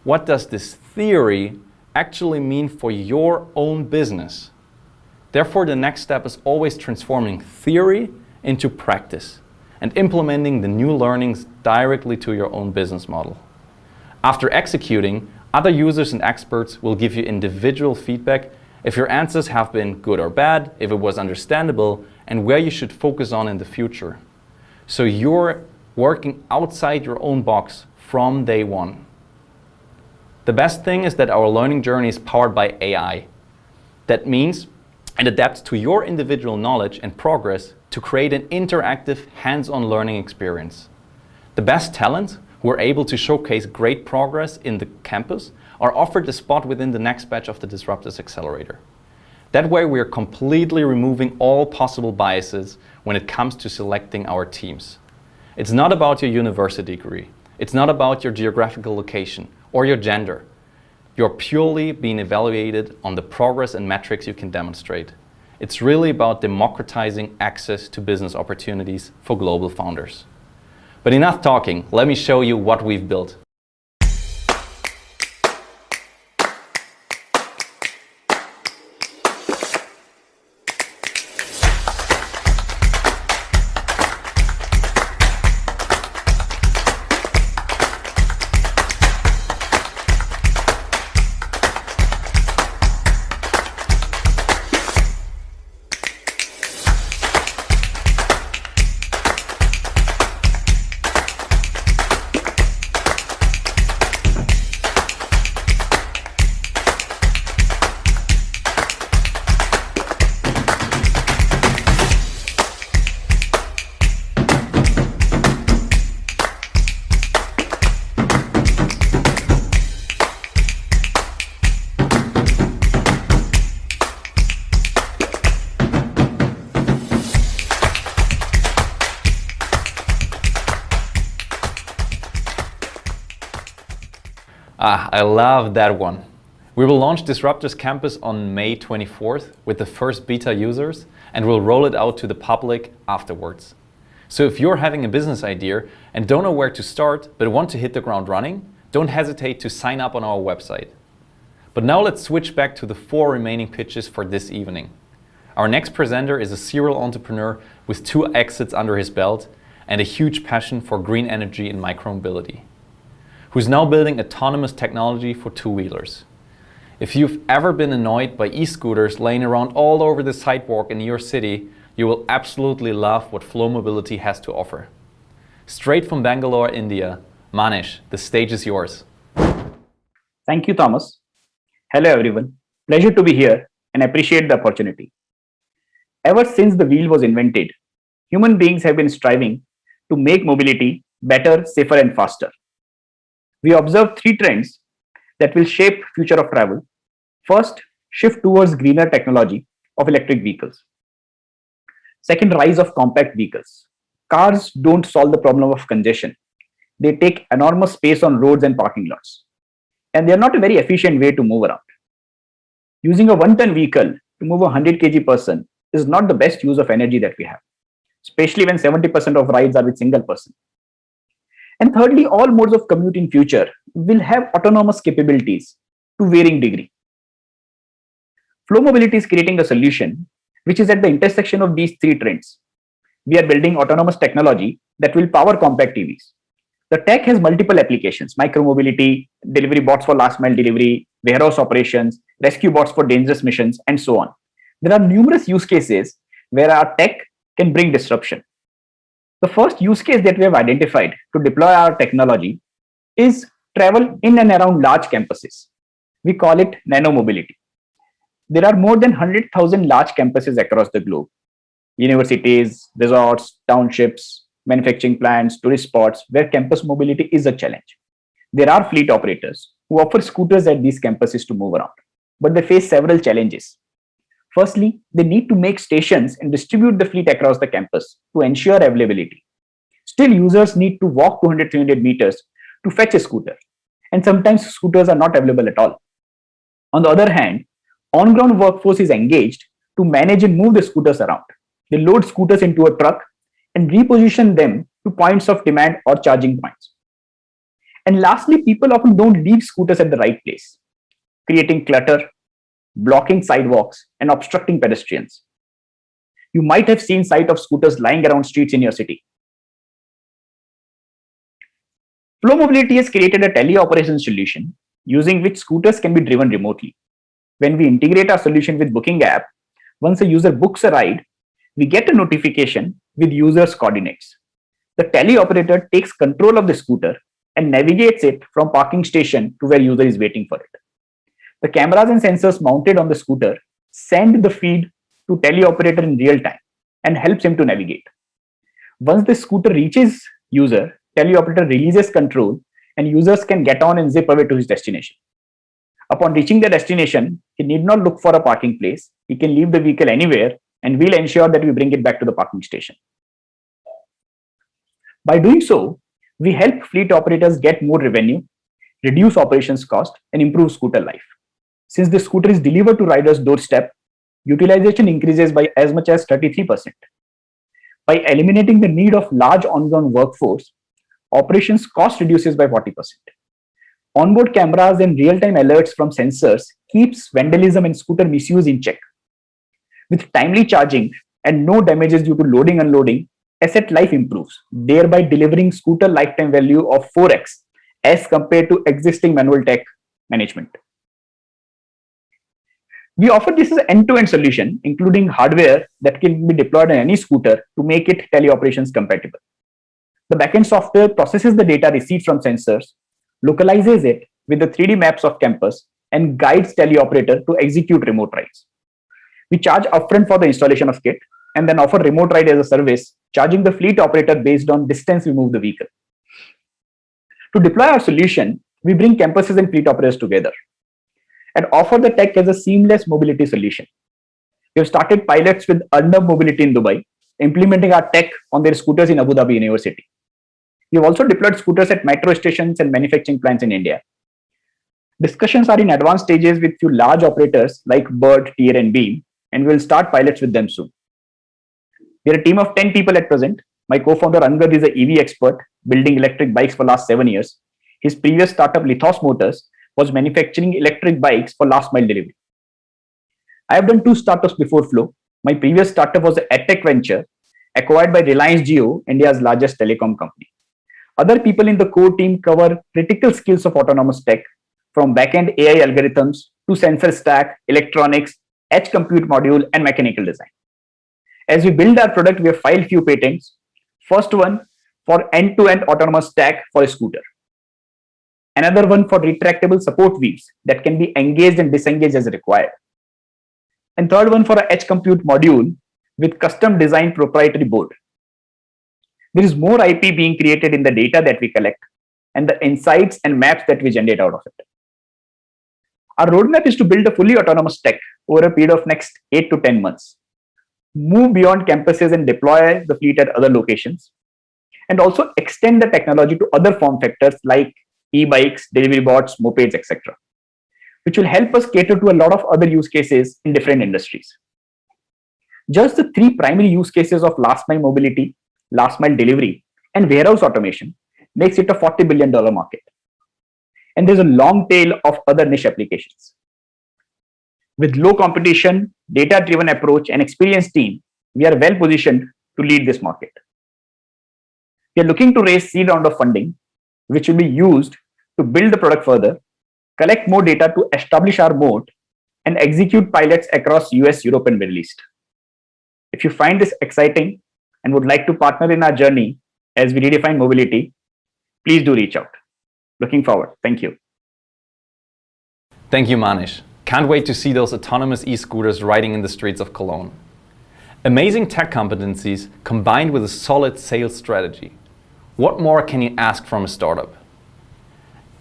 What does this theory actually mean for your own business? Therefore, the next step is always transforming theory into practice and implementing the new learnings directly to your own business model. After executing, other users and experts will give you individual feedback if your answers have been good or bad, if it was understandable, and where you should focus on in the future. So you're working outside your own box from day one. The best thing is that our learning journey is powered by AI. That means it adapts to your individual knowledge and progress to create an interactive, hands-on learning experience. The best talents who are able to showcase great progress in the campus are offered a spot within the next batch of the Disruptors Accelerator. That way we are completely removing all possible biases when it comes to selecting our teams. It's not about your university degree. It's not about your geographical location or your gender. You're purely being evaluated on the progress and metrics you can demonstrate. It's really about democratizing access to business opportunities for global founders. But enough talking, let me show you what we've built. I love that one. We will launch Disruptors Campus on May 24th with the first beta users, and we'll roll it out to the public afterwards. So if you're having a business idea and don't know where to start but want to hit the ground running, don't hesitate to sign up on our website. But now let's switch back to the 4 remaining pitches for this evening. Our next presenter is a serial entrepreneur with 2 exits under his belt and a huge passion for green energy and micromobility, who's now building autonomous technology for 2-wheelers. If you've ever been annoyed by e-scooters laying around all over the sidewalk in your city, you will absolutely love what Flo Mobility has to offer. Straight from Bangalore, India, Manesh, the stage is yours. Thank you, Thomas. Hello, everyone. Pleasure to be here and appreciate the opportunity. Ever since the wheel was invented, human beings have been striving to make mobility better, safer, and faster. We observe 3 trends that will shape future of travel. First, shift towards greener technology of electric vehicles. Second, rise of compact vehicles. Cars don't solve the problem of congestion. They take enormous space on roads and parking lots. And they are not a very efficient way to move around. Using a 1-ton vehicle to move a 100 kg person is not the best use of energy that we have, especially when 70% of rides are with single person. And thirdly, all modes of commute in future will have autonomous capabilities to varying degree. Flo Mobility is creating a solution which is at the intersection of these 3 trends. We are building autonomous technology that will power compact EVs. The tech has multiple applications: micromobility, delivery bots for last mile delivery, warehouse operations, rescue bots for dangerous missions, and so on. There are numerous use cases where our tech can bring disruption. The first use case that we have identified to deploy our technology is travel in and around large campuses. We call it nano mobility. There are more than 100,000 large campuses across the globe: universities, resorts, townships, manufacturing plants, tourist spots where campus mobility is a challenge. There are fleet operators who offer scooters at these campuses to move around, but they face several challenges. Firstly, they need to make stations and distribute the fleet across the campus to ensure availability. Still, users need to walk 200-300 meters to fetch a scooter, and sometimes scooters are not available at all. On the other hand, on-ground workforce is engaged to manage and move the scooters around. They load scooters into a truck and reposition them to points of demand or charging points. And lastly, people often don't leave scooters at the right place, creating clutter, blocking sidewalks, and obstructing pedestrians. You might have seen sight of scooters lying around streets in your city. Flo Mobility has created a teleoperation solution using which scooters can be driven remotely. When we integrate our solution with Booking app, once a user books a ride, we get a notification with user's coordinates. The teleoperator takes control of the scooter and navigates it from parking station to where user is waiting for it. The cameras and sensors mounted on the scooter send the feed to teleoperator in real time and helps him to navigate. Once the scooter reaches user, teleoperator releases control and users can get on and zip away to his destination. Upon reaching the destination, he need not look for a parking place. He can leave the vehicle anywhere and we'll ensure that we bring it back to the parking station. By doing so, we help fleet operators get more revenue, reduce operations cost, and improve scooter life. Since the scooter is delivered to rider's doorstep, utilization increases by as much as 33%. By eliminating the need of large on-ground workforce, operations cost reduces by 40%. Onboard cameras and real-time alerts from sensors keeps vandalism and scooter misuse in check. With timely charging and no damages due to loading and unloading, asset life improves, thereby delivering scooter lifetime value of 4x as compared to existing manual tech management. We offer this as an end-to-end solution, including hardware that can be deployed on any scooter to make it teleoperations compatible. The backend software processes the data received from sensors, localizes it with the 3D maps of campus, and guides teleoperator to execute remote rides. We charge upfront for the installation of kit and then offer remote ride as a service, charging the fleet operator based on distance we move the vehicle. To deploy our solution, we bring campuses and fleet operators together and offer the tech as a seamless mobility solution. We have started pilots with Untitled Mobility in Dubai, implementing our tech on their scooters in Abu Dhabi University. We have also deployed scooters at metro stations and manufacturing plants in India. Discussions are in advanced stages with few large operators like Bird, Tier, and Beam, and we'll start pilots with them soon. We are a team of 10 people at present. My co-founder Angad is an EV expert, building electric bikes for last 7 years. His previous startup, Lithos Motors, was manufacturing electric bikes for last mile delivery. I have done 2 startups before Flo. My previous startup was an EdTech venture acquired by Reliance Jio, India's largest telecom company. Other people in the core team cover critical skills of autonomous tech, from backend AI algorithms to sensor stack, electronics, edge compute module, and mechanical design. As we build our product, we have filed few patents. First one for end-to-end autonomous stack for a scooter. Another one for retractable support wheels that can be engaged and disengaged as required. And third one for an edge compute module with custom designed proprietary board. There is more IP being created in the data that we collect and the insights and maps that we generate out of it. Our roadmap is to build a fully autonomous tech over a period of next 8 to 10 months, move beyond campuses and deploy the fleet at other locations, and also extend the technology to other form factors like e-bikes, delivery bots, mopeds, etc., which will help us cater to a lot of other use cases in different industries. Just the 3 primary use cases of last mile mobility, last mile delivery, and warehouse automation makes it a $40 billion market. And there's a long tail of other niche applications. With low competition, data-driven approach, and experienced team, we are well positioned to lead this market. We are looking to raise seed round of funding, which will be used to build the product further, collect more data to establish our moat, and execute pilots across US, Europe, and Middle East. If you find this exciting and would like to partner in our journey as we redefine mobility, please do reach out. Looking forward. Thank you. Thank you, Manesh. Can't wait to see those autonomous e-scooters riding in the streets of Cologne. Amazing tech competencies combined with a solid sales strategy. What more can you ask from a startup?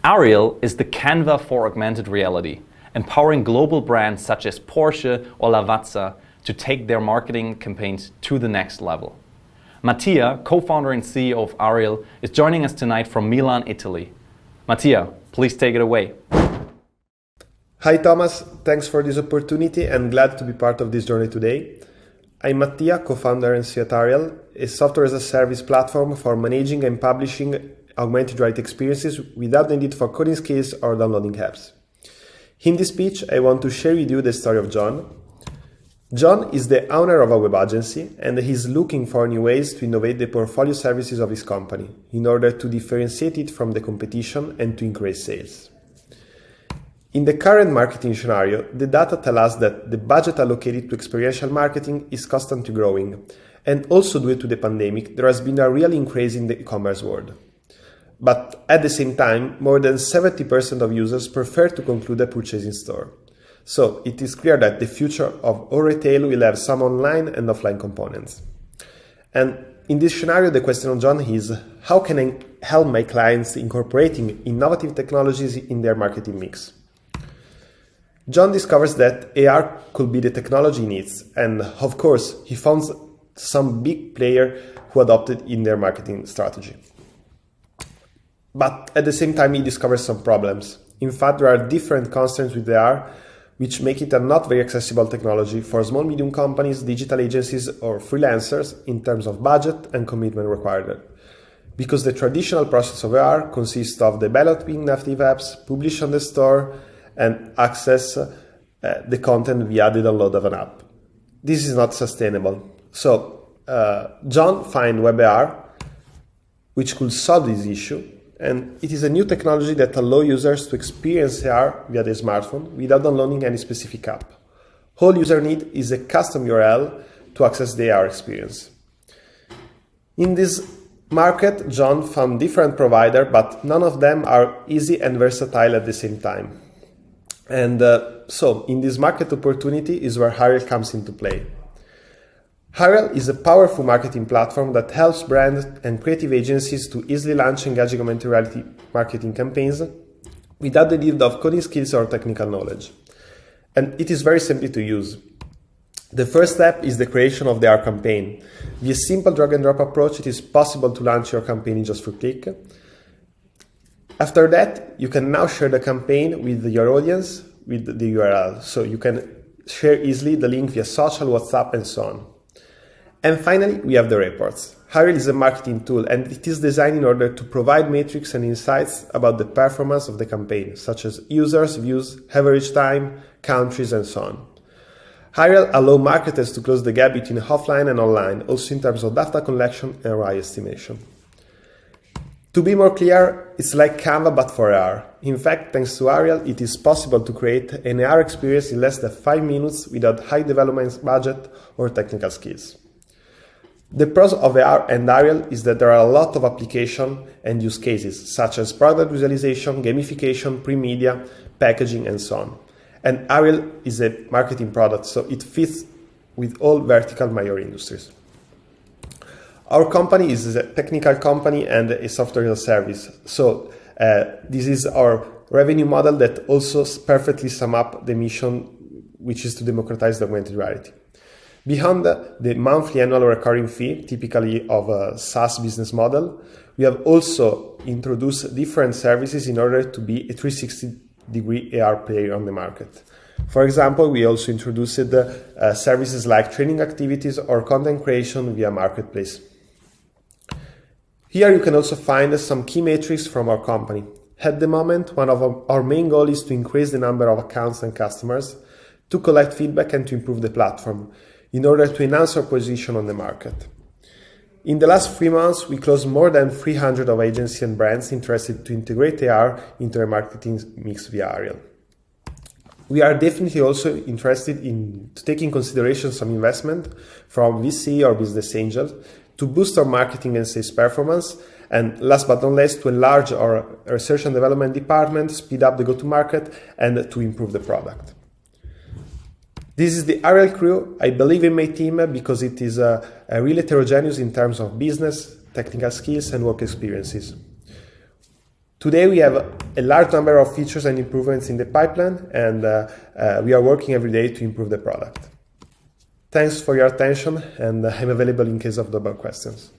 Aryel is the Canva for augmented reality, empowering global brands such as Porsche or Lavazza to take their marketing campaigns to the next level. Mattia, co-founder and CEO of Aryel, is joining us tonight from Milan, Italy. Mattia, please take it away. Hi Thomas, thanks for this opportunity and glad to be part of this journey today. I'm Mattia, co-founder and CEO at Aryel, a software as a service platform for managing and publishing augmented reality experiences without the need for coding skills or downloading apps. In this speech, I want to share with you the story of John. John is the owner of a web agency and he's looking for new ways to innovate the portfolio services of his company in order to differentiate it from the competition and to increase sales. In the current marketing scenario, the data tell us that the budget allocated to experiential marketing is constantly growing, and also due to the pandemic, there has been a real increase in the e-commerce world. But at the same time, more than 70% of users prefer to conclude a purchase in store. So it is clear that the future of all retail will have some online and offline components. And in this scenario, the question of John is, how can I help my clients incorporating innovative technologies in their marketing mix? John discovers that AR could be the technology he needs, and of course, he found some big player who adopted in their marketing strategy. But at the same time, he discovers some problems. In fact, there are different constraints with AR, which make it a not very accessible technology for small, medium companies, digital agencies, or freelancers in terms of budget and commitment required. Because the traditional process of AR consists of developing native apps, publish on the store, and access the content via the download of an app. This is not sustainable. So John found WebAR, which could solve this issue, and it is a new technology that allows users to experience AR via their smartphone without downloading any specific app. All user need is a custom URL to access the AR experience. In this market, John found different providers, but none of them are easy and versatile at the same time. And so in this market opportunity is where Aryel comes into play. Aryel is a powerful marketing platform that helps brands and creative agencies to easily launch engaging augmented reality marketing campaigns without the need of coding skills or technical knowledge. And it is very simple to use. The first step is the creation of the AR campaign. With a simple drag and drop approach, it is possible to launch your campaign in just a click. After that, you can now share the campaign with your audience with the URL. So you can share easily the link via social, WhatsApp, and so on. And finally, we have the reports. Aryel is a marketing tool, and it is designed in order to provide metrics and insights about the performance of the campaign, such as users, views, average time, countries, and so on. Aryel allows marketers to close the gap between offline and online, also in terms of data collection and ROI estimation. To be more clear, it's like Canva but for AR. In fact, thanks to Aryel, it is possible to create an AR experience in less than 5 minutes without high development budget or technical skills. The pros of AR and Aryel is that there are a lot of application and use cases, such as product visualization, gamification, pre-media, packaging, and so on. And Aryel is a marketing product, so it fits with all vertical major industries. Our company is a technical company and a software as a service. So this is our revenue model that also perfectly sums up the mission, which is to democratize the augmented reality. Beyond the monthly annual recurring fee, typically of a SaaS business model, we have also introduced different services in order to be a 360-degree AR player on the market. For example, we also introduced services like training activities or content creation via marketplace. Here you can also find some key metrics from our company. At the moment, one of our main goals is to increase the number of accounts and customers, to collect feedback and to improve the platform in order to enhance our position on the market. In the last 3 months, we closed more than 300 of agencies and brands interested to integrate AR into their marketing mix via Aryel. We are definitely also interested in taking consideration some investment from VC or business angels to boost our marketing and sales performance, and last but not least, to enlarge our research and development department, speed up the go-to-market, and to improve the product. This is the Aryel crew. I believe in my team because it is really heterogeneous in terms of business, technical skills, and work experiences. Today we have a large number of features and improvements in the pipeline, and we are working every day to improve the product. Thanks for your attention, and I'm available in case of double questions.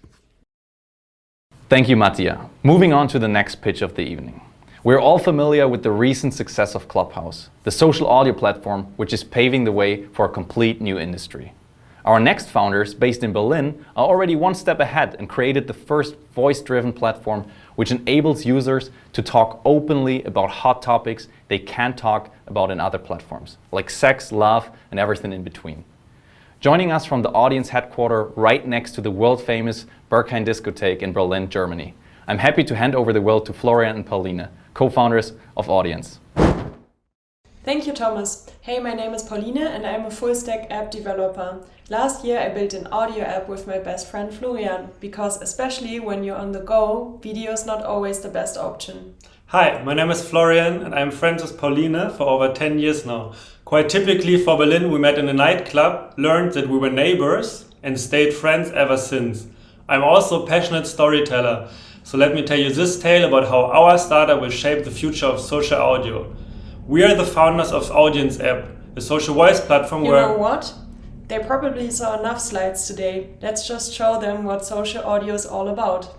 Thank you, Mattia. Moving on to the next pitch of the evening. We're all familiar with the recent success of Clubhouse, the social audio platform which is paving the way for a complete new industry. Our next founders, based in Berlin, are already one step ahead and created the first voice-driven platform which enables users to talk openly about hot topics they can't talk about in other platforms, like sex, love, and everything in between. Joining us from the Audienz headquarters right next to the world-famous Berghain discotheque in Berlin, Germany, I'm happy to hand over the word to Florian and Pauline, co-founders of Audienz. Thank you, Thomas. Hey, my name is Pauline and I'm a full-stack app developer. Last year I built an audio app with my best friend Florian, because especially when you're on the go, video is not always the best option. Hi, my name is Florian and I'm friends with Pauline for over 10 years now. Quite typically for Berlin, we met in a nightclub, learned that we were neighbors and stayed friends ever since. I'm also a passionate storyteller. So let me tell you this tale about how our startup will shape the future of social audio. We are the founders of Audienz app, a social voice platform You know what? They probably saw enough slides today. Let's just show them what social audio is all about.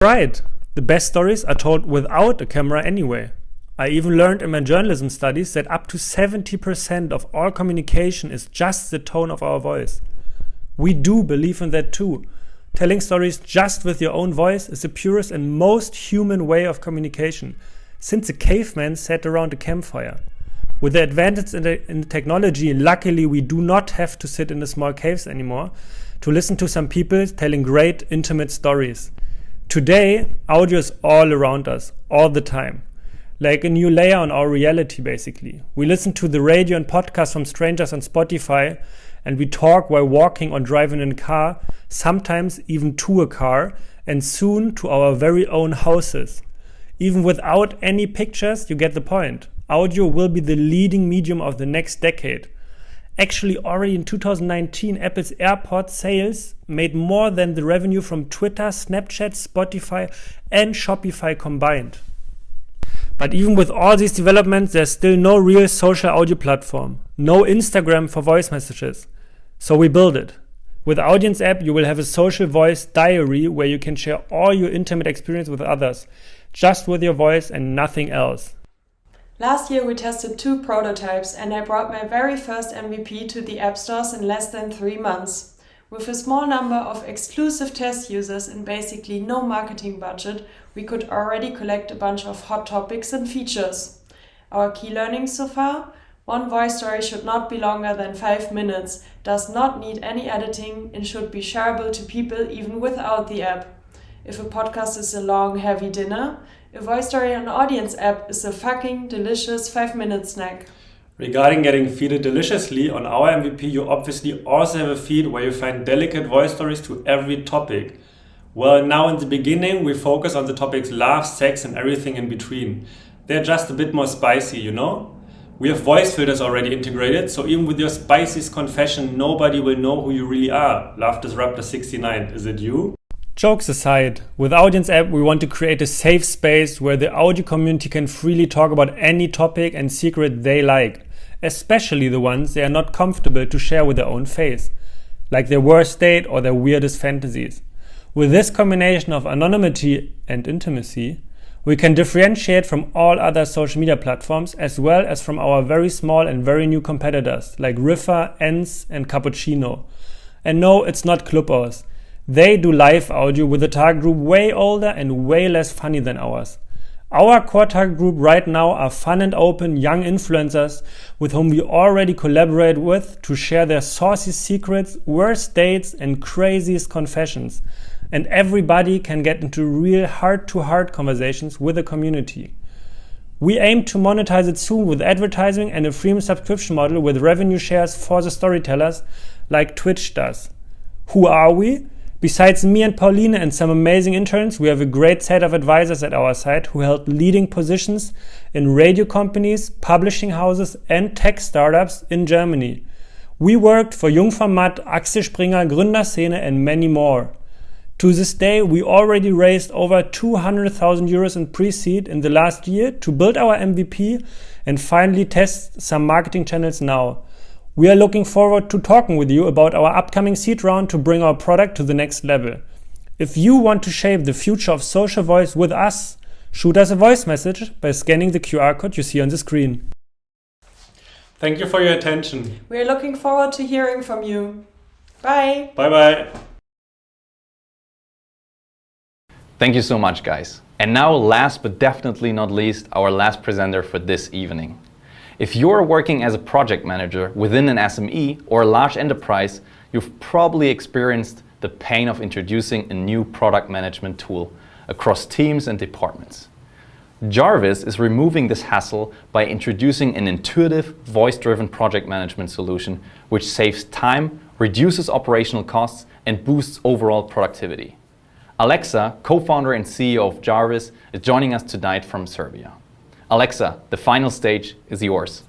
Right. The best stories are told without a camera anyway. I even learned in my journalism studies that up to 70% of all communication is just the tone of our voice. We do believe in that too. Telling stories just with your own voice is the purest and most human way of communication, since the cavemen sat around a campfire. With the advances in technology, luckily we do not have to sit in the small caves anymore to listen to some people telling great intimate stories. Today, audio is all around us, all the time. Like a new layer on our reality, basically. We listen to the radio and podcasts from strangers on Spotify, and we talk while walking or driving in a car, sometimes even to a car, and soon to our very own houses. Even without any pictures, you get the point. Audio will be the leading medium of the next decade. Actually, already in 2019, Apple's AirPods sales made more than the revenue from Twitter, Snapchat, Spotify, and Shopify combined. But even with all these developments, there's still no real social audio platform. No Instagram for voice messages. So we build it. With Audienz app, you will have a social voice diary where you can share all your intimate experience with others, just with your voice and nothing else. Last year we tested 2 prototypes and I brought my very first MVP to the app stores in less than 3 months. With a small number of exclusive test users and basically no marketing budget, we could already collect a bunch of hot topics and features. Our key learnings so far: one voice story should not be longer than 5 minutes, does not need any editing, and should be shareable to people even without the app. If a podcast is a long, heavy dinner, a voice story on Audienz app is a fucking delicious 5-minute snack. Regarding getting feeded deliciously, on our MVP you obviously also have a feed where you find delicate voice stories to every topic. Well, now in the beginning we focus on the topics love, sex and everything in between. They're just a bit more spicy, you know? We have voice filters already integrated, so even with your spiciest confession, nobody will know who you really are. Love Disruptor 69, is it you? Jokes aside, with Audienz app we want to create a safe space where the audio community can freely talk about any topic and secret they like, especially the ones they are not comfortable to share with their own face, like their worst date or their weirdest fantasies. With this combination of anonymity and intimacy, we can differentiate from all other social media platforms as well as from our very small and very new competitors like Riffa, Enz and Cappuccino. And no, it's not Clubhouse. They do live audio with a target group way older and way less funny than ours. Our core target group right now are fun and open young influencers with whom we already collaborate with to share their saucy secrets, worst dates and craziest confessions. And everybody can get into real heart-to-heart conversations with the community. We aim to monetize it soon with advertising and a freemium subscription model with revenue shares for the storytellers like Twitch does. Who are we? Besides me and Pauline and some amazing interns, we have a great set of advisors at our side who held leading positions in radio companies, publishing houses and tech startups in Germany. We worked for Jungformat, Axel Springer, Gründerszene and many more. To this day, we already raised over 200,000 euros in pre-seed in the last year to build our MVP and finally test some marketing channels now. We are looking forward to talking with you about our upcoming seed round to bring our product to the next level. If you want to shape the future of social voice with us, shoot us a voice message by scanning the QR code you see on the screen. Thank you for your attention. We're looking forward to hearing from you. Bye. Bye-bye. Thank you so much, guys. And now, last but definitely not least, our last presenter for this evening. If you're working as a project manager within an SME or a large enterprise, you've probably experienced the pain of introducing a new product management tool across teams and departments. Jarvis is removing this hassle by introducing an intuitive, voice-driven project management solution which saves time, reduces operational costs, and boosts overall productivity. Alexa, co-founder and CEO of Jarvis, is joining us tonight from Serbia. Alexa, the final stage is yours.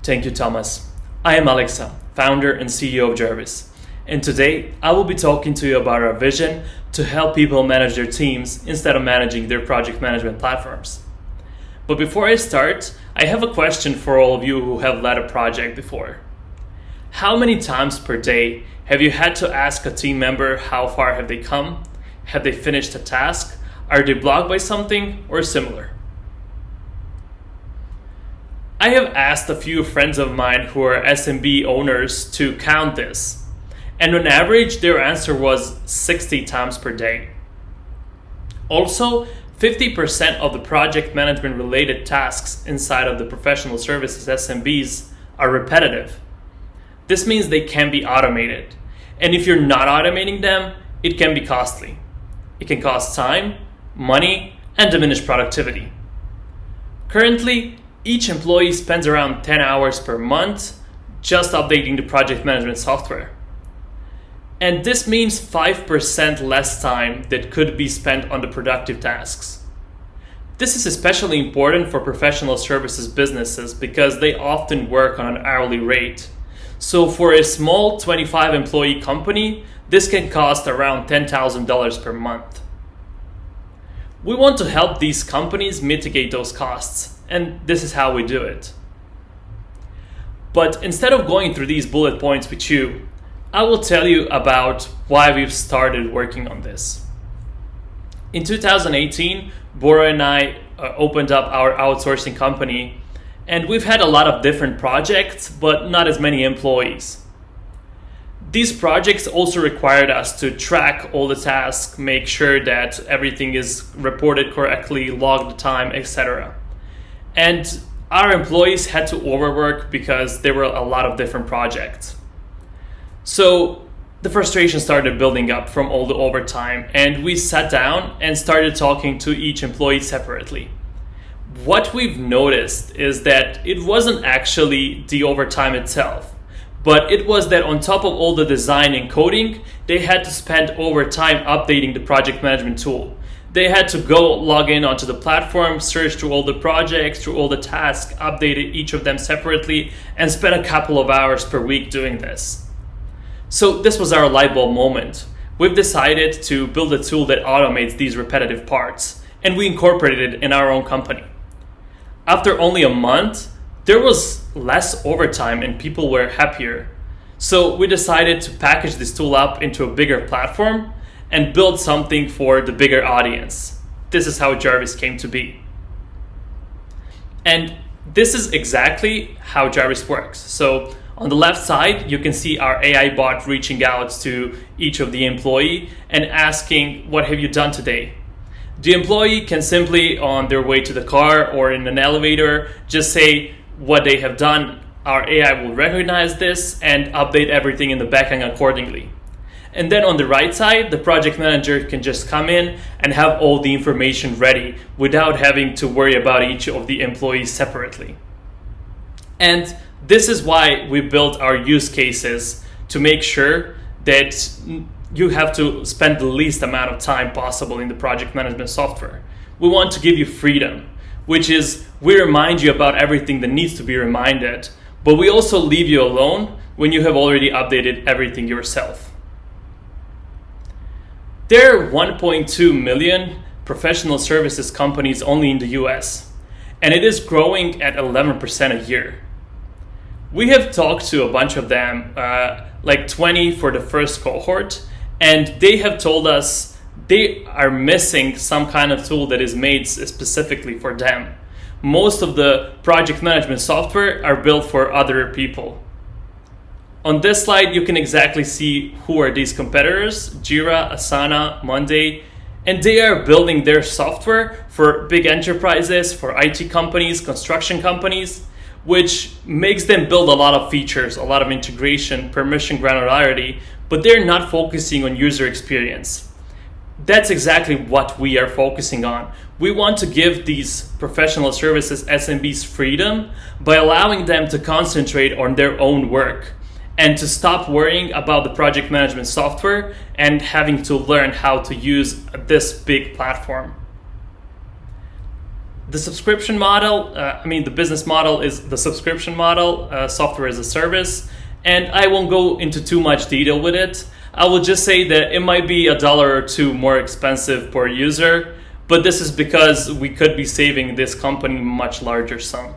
Thank you, Thomas. I am Alexa, founder and CEO of Jarvis. And today I will be talking to you about our vision to help people manage their teams instead of managing their project management platforms. But before I start, I have a question for all of you who have led a project before. How many times per day have you had to ask a team member how far have they come? Have they finished a task? Are they blocked by something or similar? I have asked a few friends of mine who are SMB owners to count this, and on average their answer was 60 times per day. Also, 50% of the project management related tasks inside of the professional services SMBs are repetitive. This means they can be automated, and if you're not automating them, it can be costly. It can cost time, money, and diminish productivity. Currently, each employee spends around 10 hours per month just updating the project management software. And this means 5% less time that could be spent on the productive tasks. This is especially important for professional services businesses because they often work on an hourly rate. So for a small 25 employee company, this can cost around $10,000 per month. We want to help these companies mitigate those costs, and this is how we do it. But instead of going through these bullet points with you, I will tell you about why we've started working on this. In 2018, Bora and I opened up our outsourcing company, and we've had a lot of different projects, but not as many employees. These projects also required us to track all the tasks, make sure that everything is reported correctly, log the time, etc. And our employees had to overwork because there were a lot of different projects. So the frustration started building up from all the overtime, and we sat down and started talking to each employee separately. What we've noticed is that it wasn't actually the overtime itself, but it was that on top of all the design and coding, they had to spend overtime updating the project management tool. They had to go log in onto the platform, search through all the projects, through all the tasks, update each of them separately, and spend a couple of hours per week doing this. So this was our light bulb moment. We've decided to build a tool that automates these repetitive parts, and we incorporated it in our own company. After only a month, there was less overtime and people were happier. So we decided to package this tool up into a bigger platform and build something for the bigger audience. This is how Jarvis came to be. And this is exactly how Jarvis works. So on the left side, you can see our AI bot reaching out to each of the employee and asking, what have you done today? The employee can simply, on their way to the car or in an elevator, just say what they have done. Our AI will recognize this and update everything in the backend accordingly. And then on the right side, the project manager can just come in and have all the information ready without having to worry about each of the employees separately. And this is why we built our use cases, to make sure that you have to spend the least amount of time possible in the project management software. We want to give you freedom, which is we remind you about everything that needs to be reminded, but we also leave you alone when you have already updated everything yourself. There are 1.2 million professional services companies only in the US, and it is growing at 11% a year. We have talked to a bunch of them, like 20 for the first cohort, and they have told us they are missing some kind of tool that is made specifically for them. Most of the project management software are built for other people. On this slide, you can exactly see who are these competitors: Jira, Asana, Monday, and they are building their software for big enterprises, for IT companies, construction companies, which makes them build a lot of features, a lot of integration, permission granularity, but they're not focusing on user experience. That's exactly what we are focusing on. We want to give these professional services SMBs freedom by allowing them to concentrate on their own work and to stop worrying about the project management software and having to learn how to use this big platform. The subscription model, the business model is the subscription model, software as a service, and I won't go into too much detail with it. I will just say that it might be $1 or $2 more expensive per user, but this is because we could be saving this company much larger sum.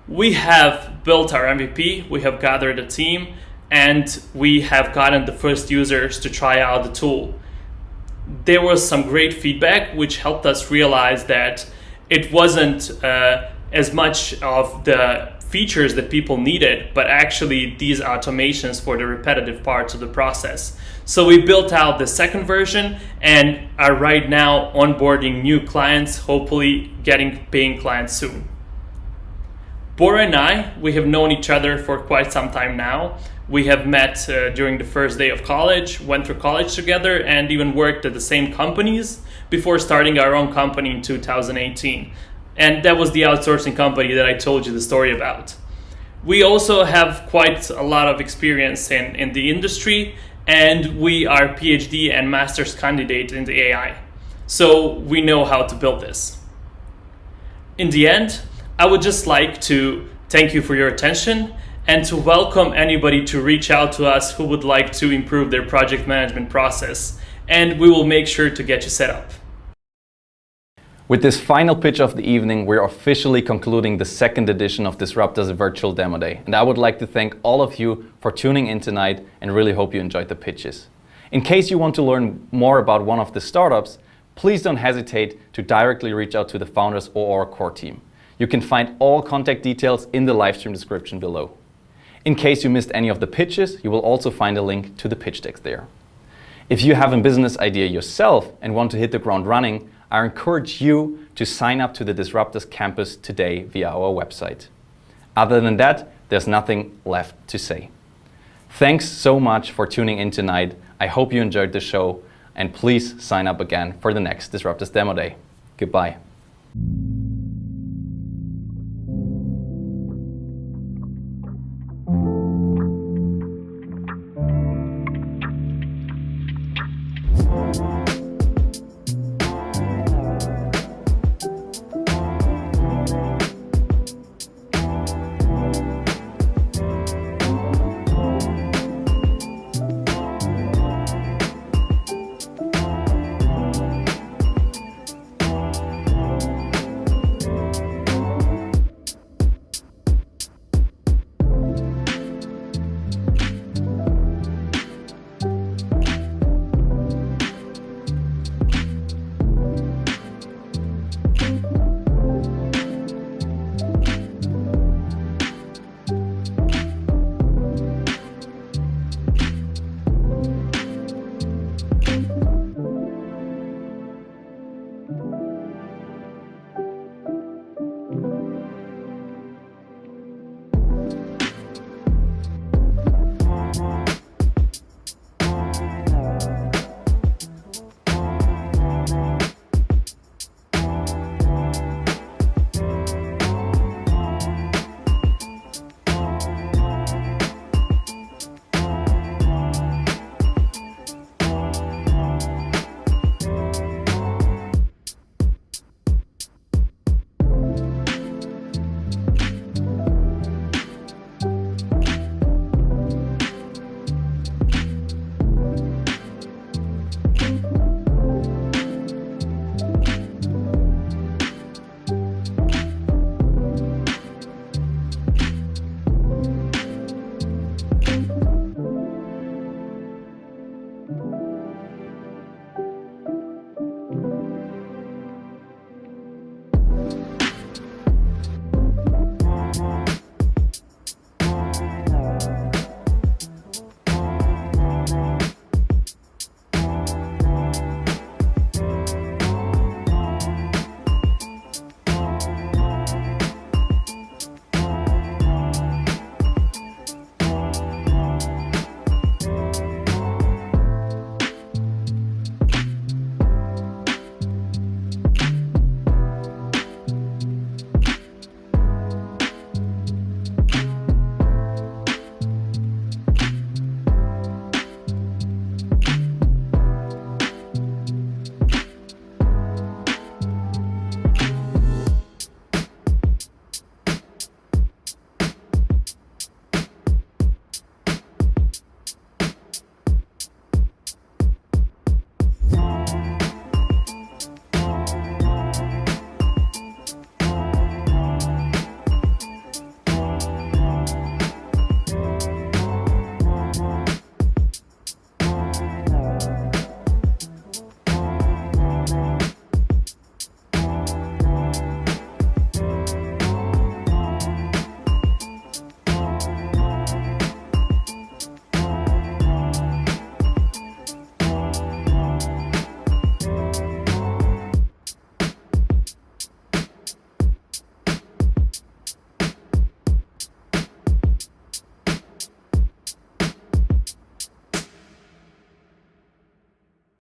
We have built our MVP, we have gathered a team, and we have gotten the first users to try out the tool. There was some great feedback which helped us realize that it wasn't as much of the features that people needed, but actually these automations for the repetitive parts of the process. So we built out the second version and are right now onboarding new clients, hopefully getting paying clients soon. Bora and I, we have known each other for quite some time now. We have met during the first day of college, went through college together, and even worked at the same companies before starting our own company in 2018. And that was the outsourcing company that I told you the story about. We also have quite a lot of experience in the industry, and we are PhD and master's candidate in the AI. So we know how to build this. In the end, I would just like to thank you for your attention and to welcome anybody to reach out to us who would like to improve their project management process, and we will make sure to get you set up. With this final pitch of the evening, we're officially concluding the second edition of DISRUPTORS Virtual Demo Day. And I would like to thank all of you for tuning in tonight and really hope you enjoyed the pitches. In case you want to learn more about one of the startups, please don't hesitate to directly reach out to the founders or our core team. You can find all contact details in the livestream description below. In case you missed any of the pitches, you will also find a link to the pitch decks there. If you have a business idea yourself and want to hit the ground running, I encourage you to sign up to the DISRUPTORS campus today via our website. Other than that, there's nothing left to say. Thanks so much for tuning in tonight. I hope you enjoyed the show, and please sign up again for the next DISRUPTORS Demo Day. Goodbye.